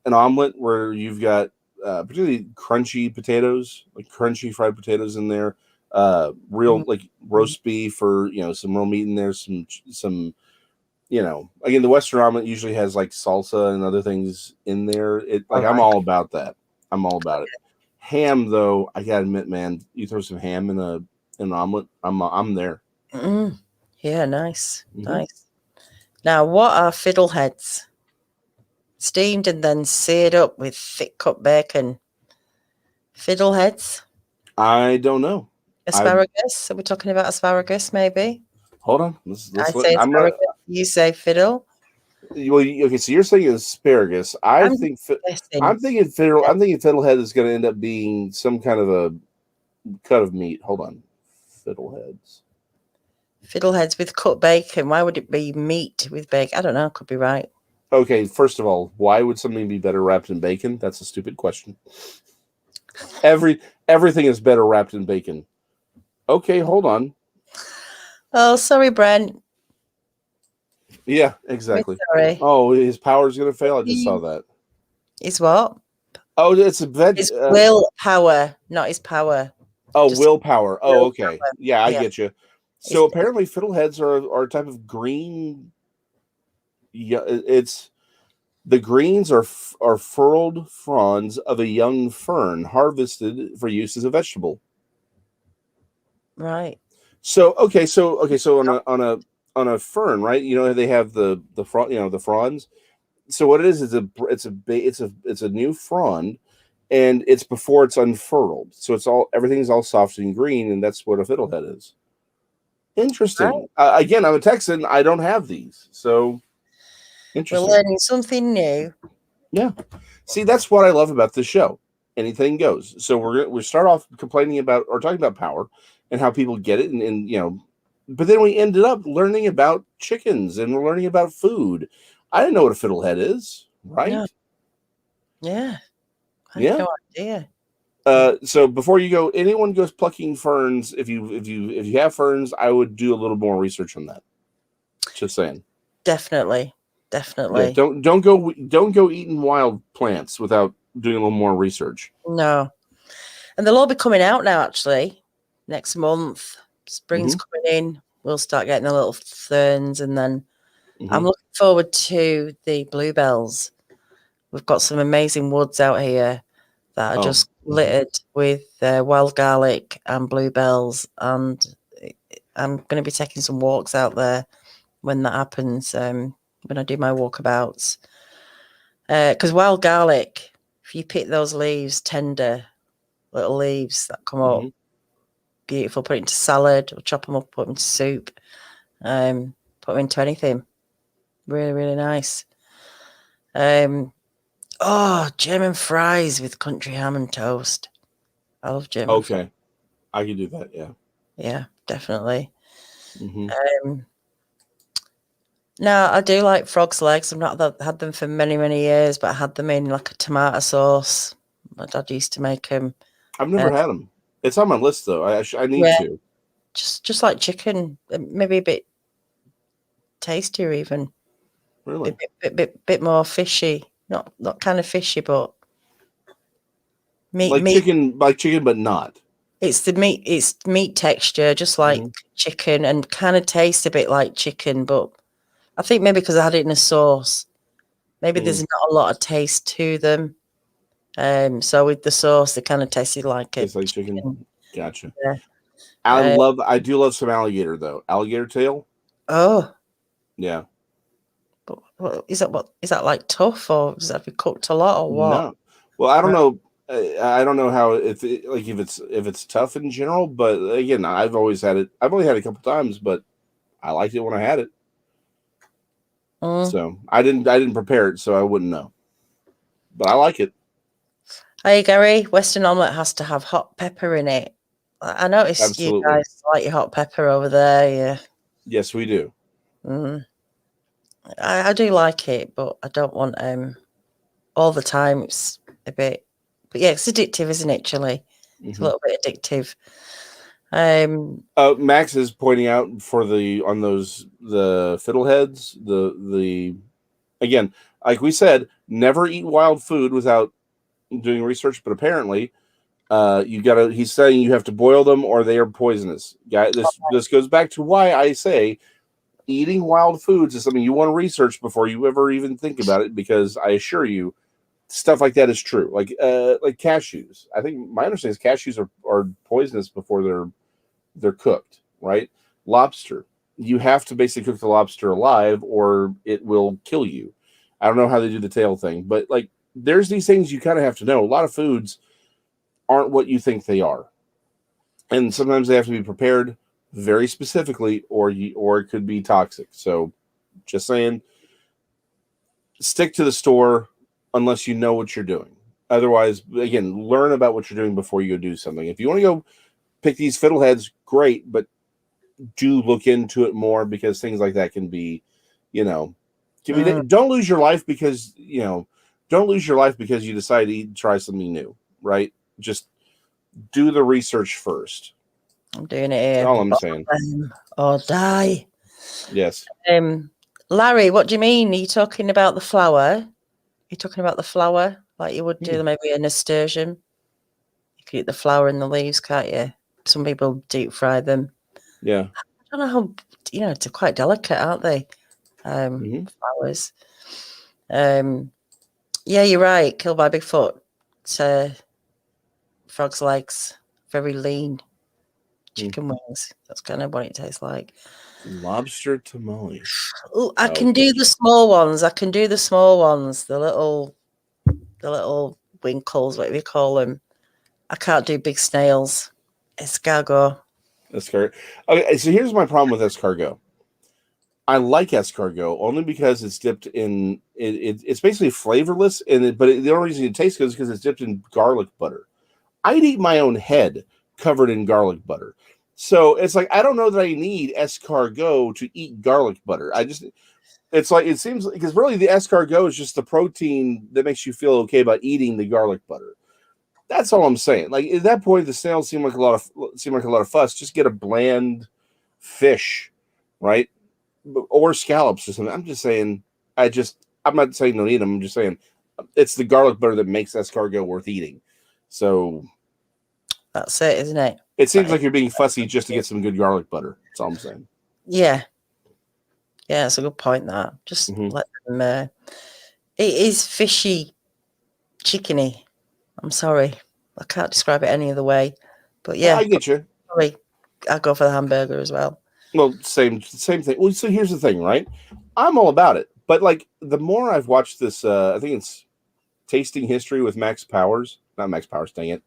an omelet where you've got particularly crunchy potatoes, like crunchy fried potatoes in there. Real like roast beef or some real meat in there. Some. Again, the Western omelet usually has like salsa and other things in there. I'm all about that. I'm all about it. Ham, though, I gotta admit, man, you throw some ham in an omelet, I'm there. Yeah, nice, nice. Now, what are fiddleheads? Steamed and then seared up with thick cut bacon. Fiddleheads? I don't know. Asparagus? Are we talking about asparagus? Maybe. Hold on. I say asparagus. You say fiddle. Well, okay. So you're saying asparagus. I'm thinking fiddle. I'm thinking fiddlehead is going to end up being some kind of a cut of meat. Hold on. Fiddleheads with cut bacon. Why would it be meat with bacon? I don't know. Could be right. Okay. First of all, why would something be better wrapped in bacon? That's a stupid question. Everything is better wrapped in bacon. Okay. Hold on. Oh, sorry, Brent. Yeah, exactly. Sorry. Oh, his power's going to fail. I just saw that. His what? Oh, it's a veg. His willpower, not his power. Oh, just willpower. Oh, okay. Yeah, I get you. So apparently, fiddleheads are a type of green. Yeah, it's the greens are furled fronds of a young fern harvested for use as a vegetable. Right. So on a fern, right? They have the frond, the fronds. So what it is it's a new frond, and it's before it's unfurled. So everything's all soft and green, and that's what a fiddlehead is. Interesting. Right. Again, I'm a Texan. I don't have these, so interesting. We're learning something new. Yeah. See, that's what I love about this show. Anything goes. So we start off complaining about or talking about power and how people get it, and but then we ended up learning about chickens and we're learning about food. I didn't know what a fiddlehead is, right? No. Yeah. I have no idea. So before you go, anyone goes plucking ferns, if you have ferns, I would do a little more research on that. Just saying. Definitely. Yeah, don't go eating wild plants without doing a little more research. No. And they'll all be coming out now, actually. Next month. Spring's coming in. We'll start getting the little ferns, and then I'm looking forward to the bluebells. We've got some amazing woods out here that are just littered with wild garlic and bluebells, and I'm going to be taking some walks out there when that happens, when I do my walkabouts. Because wild garlic, if you pick those leaves, tender little leaves that come up, beautiful, put it into salad or chop them up, put them into soup, put them into anything. Really, really nice. German fries with country ham and toast. I love German fries. I can do that, yeah. Yeah, definitely. No, I do like frog's legs. I've not had them for many, many years, but I had them in like a tomato sauce. My dad used to make them. I've never had them. It's on my list, though. I need to. Just like chicken, maybe a bit tastier even. Really? Bit more fishy. Not kind of fishy, but meat. Chicken, but not. It's the meat. It's meat texture, just like chicken, and kind of tastes a bit like chicken. But I think maybe because I had it in a sauce, maybe there's not a lot of taste to them. So with the sauce, they kind of tasted like a chicken. Gotcha. Yeah. I do love some alligator though. Alligator tail. Oh, yeah. But what is that? What is that like? Tough, or does that have to be cooked a lot, or what? No. Well, I don't know. I don't know how if it's tough in general, but again, I've always had it. I've only had it a couple times, but I liked it when I had it. So I didn't prepare it, so I wouldn't know. But I like it. Hey Gary, Western omelette has to have hot pepper in it. I noticed you guys like your hot pepper over there. Yeah. Yes, we do. I do like it, but I don't want all the time. It's a bit, but yeah, it's addictive, isn't it? Chili, it's a little bit addictive. Max is pointing out on the fiddleheads, the again, like we said, never eat wild food without doing research, but apparently he's saying you have to boil them or they are poisonous. This goes back to why I say eating wild foods is something you want to research before you ever even think about it, because I assure you stuff like that is true. Like cashews. I think my understanding is cashews are poisonous before they're cooked, right? Lobster. You have to basically cook the lobster alive or it will kill you. I don't know how they do the tail thing, but like there's these things you kind of have to know. A lot of foods aren't what you think they are. And sometimes they have to be prepared very specifically or it could be toxic. So just saying, stick to the store unless you know what you're doing. Otherwise, again, learn about what you're doing before you go do something. If you want to go pick these fiddleheads, great, but do look into it more, because things like that can be, don't lose your life because you decide to try something new, right? Just do the research first. I'm doing it here. That's all I'm saying. Or die. Yes. Larry, what do you mean? Are you talking about the flour? You're talking about the flour, like you would do maybe a nasturtium. You can eat the flour and the leaves, can't you? Some people deep fry them. Yeah. I don't know how, they're quite delicate, aren't they? Flowers. Yeah, you're right. Killed by Bigfoot. It's frog's legs, very lean. Chicken wings. That's kind of what it tastes like. Lobster tamale. Oh, I can do the small ones. The little winkles, what do we call them? I can't do big snails. Escargot. Okay, so here's my problem with escargot. I like escargot only because it's dipped in it's basically flavorless, but the only reason it tastes good is because it's dipped in garlic butter. I'd eat my own head covered in garlic butter. So it's like I don't know that I need escargot to eat garlic butter. It's like it seems because really the escargot is just the protein that makes you feel okay about eating the garlic butter. That's all I'm saying. Like at that point, the snails seem like a lot of fuss. Just get a bland fish, right? Or scallops or something. I'm just saying. I'm not saying don't eat them. I'm just saying it's the garlic butter that makes escargot worth eating. So that's it, isn't it? It seems like you're being fussy just to get some good garlic butter. That's all I'm saying. Yeah. Yeah, that's a good point, that. Just let them... it is fishy, chickeny. I'm sorry. I can't describe it any other way. But yeah. I get you. Sorry. I'll go for the hamburger as well. Well, same thing. Well, so here's the thing, right? I'm all about it. But like the more I've watched this, I think it's Tasting History with Max Powers. Not Max Powers, dang it.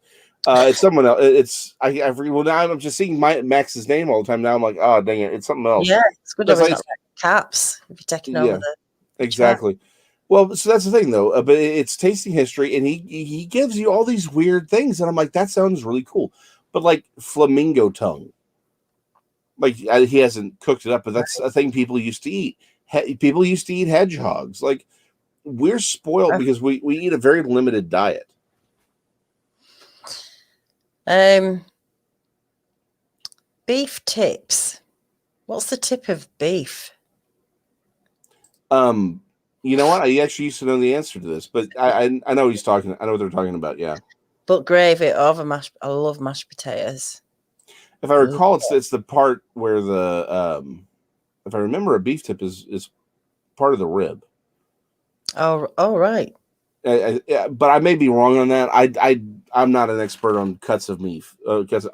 It's someone else. Now I'm just seeing Max's name all the time. Now I'm like, oh dang it, it's something else. Yeah, it's good. It's caps if you're taking over the exactly. Chat. Well, so that's the thing though. But it's Tasting History, and he gives you all these weird things, and I'm like, that sounds really cool. But like flamingo tongue, like he hasn't cooked it up, but that's a thing people used to eat. People used to eat hedgehogs. Like we're spoiled because we eat a very limited diet. Beef tips. What's the tip of beef? You know what? I actually used to know the answer to this, but I know he's talking. I know what they're talking about. Yeah. But gravy over mashed. I love mashed potatoes. If I recall, it's the part where if I remember, a beef tip is part of the rib. Oh, right. But I may be wrong on that. I'm not an expert on cuts of meat. Because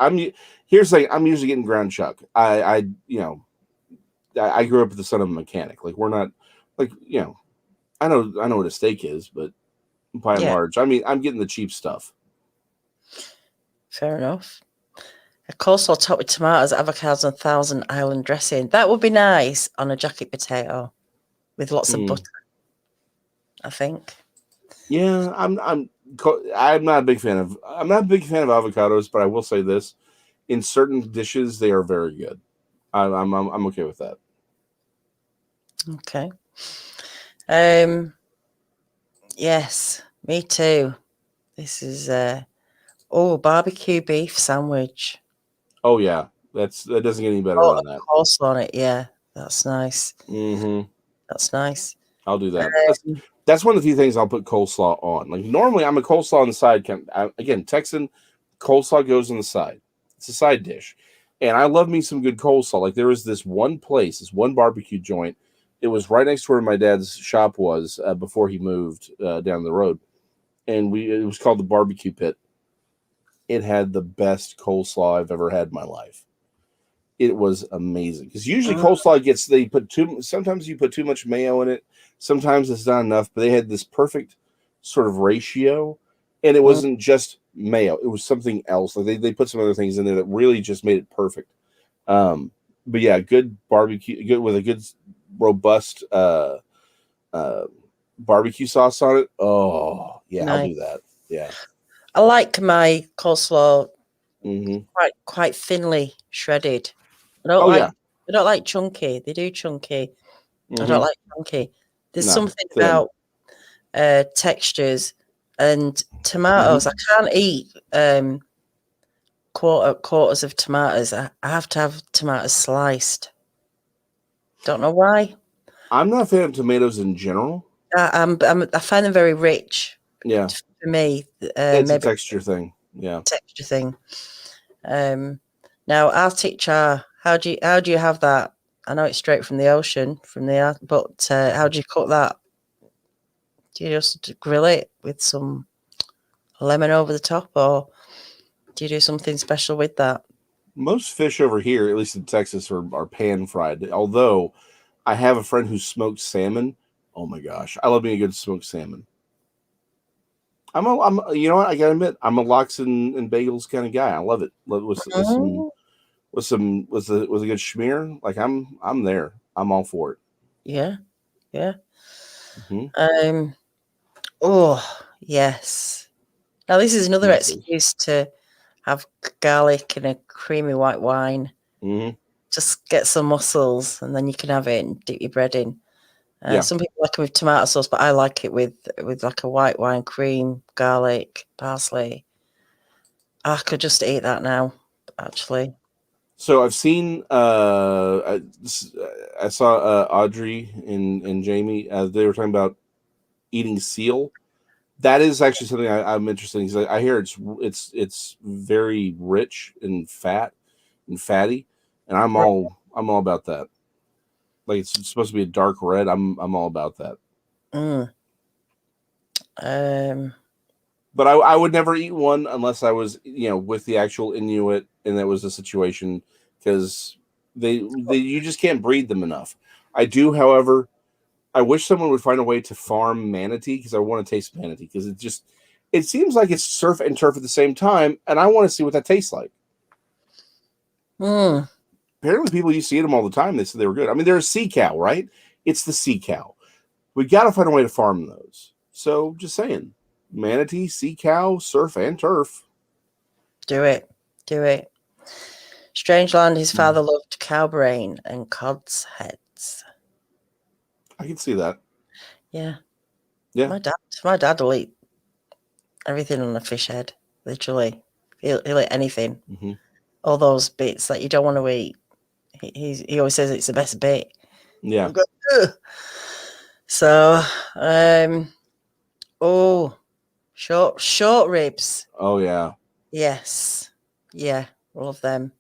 here's the thing, I'm usually getting ground chuck. I grew up with the son of a mechanic. Like, we're not, like, I know what a steak is, but by and large, I mean, I'm getting the cheap stuff. Fair enough. A coleslaw topped with tomatoes, avocados, and Thousand Island dressing. That would be nice on a jacket potato with lots of butter, I think. Yeah, I'm not a big fan of avocados, but I will say this: in certain dishes, they are very good. I'm okay with that. Okay. Yes, me too. This is barbecue beef sandwich. Oh yeah, that doesn't get any better than that. Coleslaw on it, yeah, that's nice. Mm-hmm. That's nice. I'll do that. That's one of the few things I'll put coleslaw on. Like, normally, I'm a coleslaw on the side. Again, Texan coleslaw goes on the side. It's a side dish, and I love me some good coleslaw. Like, there was this one barbecue joint. It was right next to where my dad's shop was before he moved down the road, and it was called the Barbecue Pit. It had the best coleslaw I've ever had in my life. It was amazing, because usually coleslaw sometimes you put too much mayo in it, sometimes it's not enough, but they had this perfect sort of ratio, and it wasn't just mayo, it was something else. Like, they put some other things in there that really just made it perfect. But yeah, good barbecue, good with a good robust barbecue sauce on it. Oh yeah, nice. I'll do that. Yeah, I like my coleslaw quite thinly shredded. I don't like chunky. They do chunky. I don't like chunky. There's something about textures and tomatoes. I can't eat quarters of tomatoes. I have to have tomatoes sliced. Don't know why. I'm not a fan of tomatoes in general. I find them very rich. Yeah, for me, it's maybe a texture thing. Yeah, texture thing. Now, Arctic char. How do you have that? I know it's straight from the ocean, but how do you cook that? Do you just grill it with some lemon over the top, or do you do something special with that? Most fish over here, at least in Texas, are pan fried. Although I have a friend who smokes salmon. Oh my gosh, I love me a good smoked salmon. I'm you know what, I gotta admit, I'm a lox and bagels kind of guy. I love it. With a good schmear. Like, I'm there. I'm all for it. Yeah. Oh yes. Now this is another excuse to have garlic and a creamy white wine. Just get some mussels, and then you can have it and dip your bread in. Some people like it with tomato sauce, but I like it with like a white wine, cream, garlic, parsley. I could just eat that now, actually. So I've seen, I saw Audrey and Jamie. They were talking about eating seal. That is actually something I'm interested in, because I hear it's very rich and fatty, and I'm all about that. Like, it's supposed to be a dark red. I'm all about that. But I would never eat one unless I was, with the actual Inuit, and that was the situation, because you just can't breed them enough. I do, however, I wish someone would find a way to farm manatee, because I want to taste manatee, because it seems like it's surf and turf at the same time, and I want to see what that tastes like. Apparently, people used to eat them all the time. They said they were good. I mean, they're a sea cow, right? It's the sea cow. We got to find a way to farm those. So, just saying, manatee, sea cow, surf and turf. Do it. Strangeland. His father loved cow brain and cod's heads. I can see that. Yeah. My dad will eat everything on a fish head. Literally, he'll eat anything. All those bits that you don't want to eat. He always says it's the best bit. Yeah. So, Short ribs. Oh yeah. Yes. Yeah. Love them.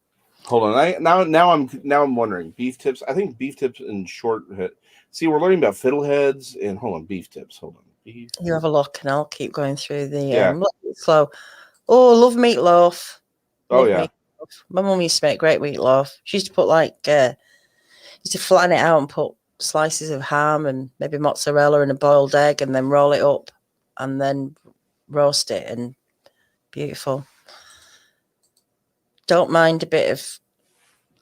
Hold on. Now I'm wondering beef tips. I think beef tips and short. See, we're learning about fiddleheads and hold on beef tips. Hold on. Beef. You have a look, and I'll keep going through the Yeah. slow. Oh, love meatloaf. Oh Love yeah. meatloaf. My mum used to make great meatloaf. She used to put used to flatten it out and put slices of ham and maybe mozzarella and a boiled egg, and then roll it up, and then roast it, and beautiful. Don't mind a bit of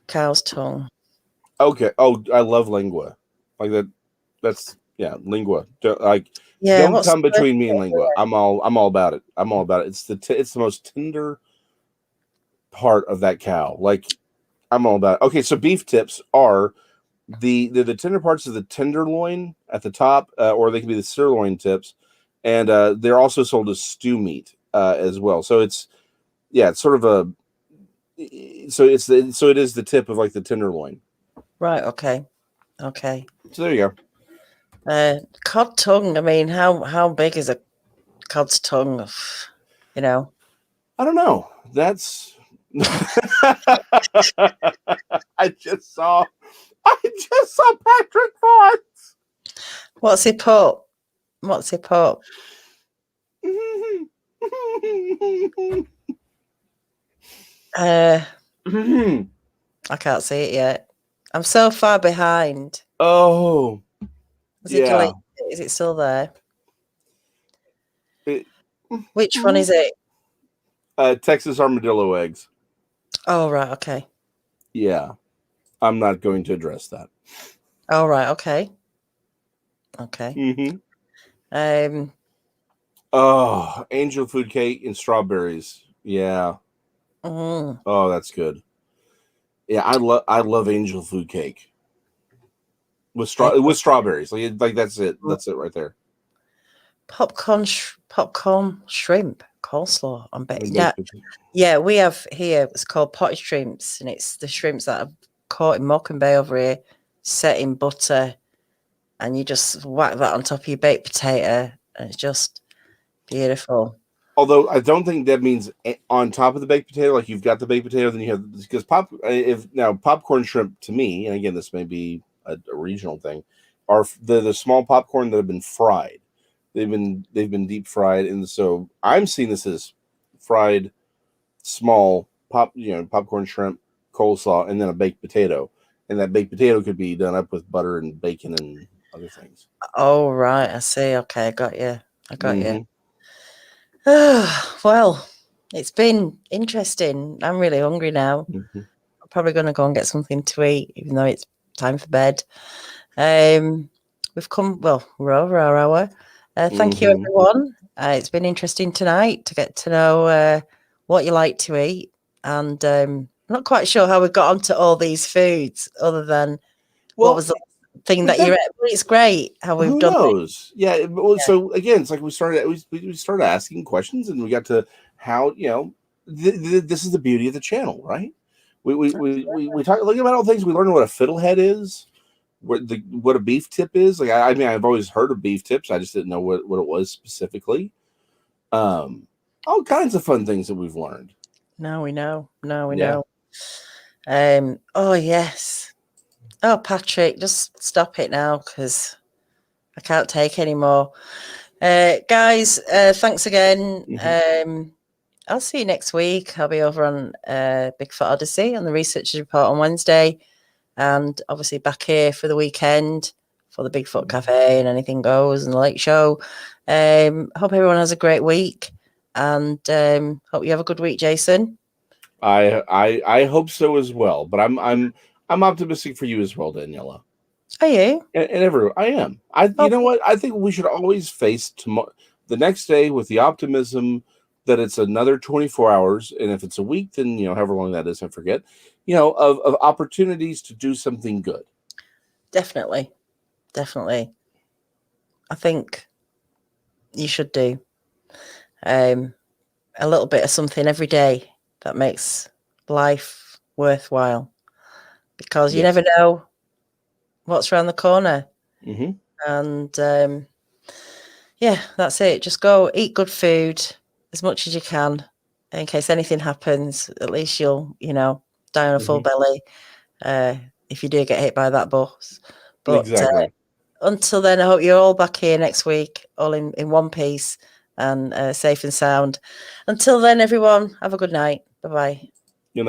cow's tongue. Okay. Oh, I love lingua. Like that. That's lingua. Yeah, Don't what's come between me and lingua. I'm all about it. I'm all about it. It's the most tender part of that cow. Like I'm all about it. Okay, so beef tips are the tender parts of the tenderloin at the top, or they can be the sirloin tips, and they're also sold as stew meat as well. So it's sort of a so it is the tip of like the tenderloin. right? Okay. So there you go. Cod tongue. I mean, how big is a cod's tongue? You know. I don't know. That's I just saw Patrick Ford. What's he put? I can't see it yet. I'm so far behind. Oh, Is it deleted? Is it still there? Which one is it? Texas armadillo eggs. Oh, right. Okay. Yeah. I'm not going to address that. Oh, right. Okay. Oh, angel food cake and strawberries. Yeah. Oh, that's good. Yeah, I love angel food cake with strawberries. Like that's it. That's it right there. Popcorn shrimp coleslaw. I'm betting that. Yeah, we have here. It's called potted shrimps, and it's the shrimps that are caught in Morecambe Bay over here, set in butter, and you just whack that on top of your baked potato, and it's just beautiful. Although I don't think that means on top of the baked potato, like you've got the baked potato, then you have because popcorn shrimp to me, and again this may be a regional thing, are the small popcorn that have been fried. They've been deep fried, and so I'm seeing this as fried small popcorn shrimp, coleslaw, and then a baked potato, and that baked potato could be done up with butter and bacon and other things. Oh right, I see. Okay, I got you. Well, it's been interesting. I'm really hungry now. I'm probably going to go and get something to eat, even though it's time for bed. We've come, we're over our hour. Thank you, everyone. It's been interesting tonight to get to know what you like to eat. And I'm not quite sure how we got onto all these foods other than what was the thing that you ate. It's great how we've done it. Who knows? Yeah. So again, it's like we started asking questions, and we got to how this is the beauty of the channel, right? We talk look about all things. We learn what a fiddlehead is, what a beef tip is. Like I mean, I've always heard of beef tips. I just didn't know what it was specifically. All kinds of fun things that we've learned. Now we know. Oh yes. Oh, Patrick, just stop it now because I can't take any more. Guys, thanks again. I'll see you next week. I'll be over on Bigfoot Odyssey on the Researchers Report on Wednesday, and obviously back here for the weekend for the Bigfoot Cafe and Anything Goes and the Late Show. Hope everyone has a great week, and hope you have a good week, Jason. I hope so as well, but I'm optimistic for you as well, Daniela. Are you? And everyone, I am. You know what? I think we should always face the next day with the optimism that it's another 24 hours, and if it's a week, then however long that is, I forget. Of opportunities to do something good. Definitely. I think you should do a little bit of something every day that makes life worthwhile, because you never know what's around the corner. And yeah, that's it. Just go eat good food as much as you can in case anything happens. At least you'll, die on a full belly if you do get hit by that bus. But Exactly. until then, I hope you're all back here next week, all in one piece and safe and sound. Until then, everyone, have a good night. Bye-bye.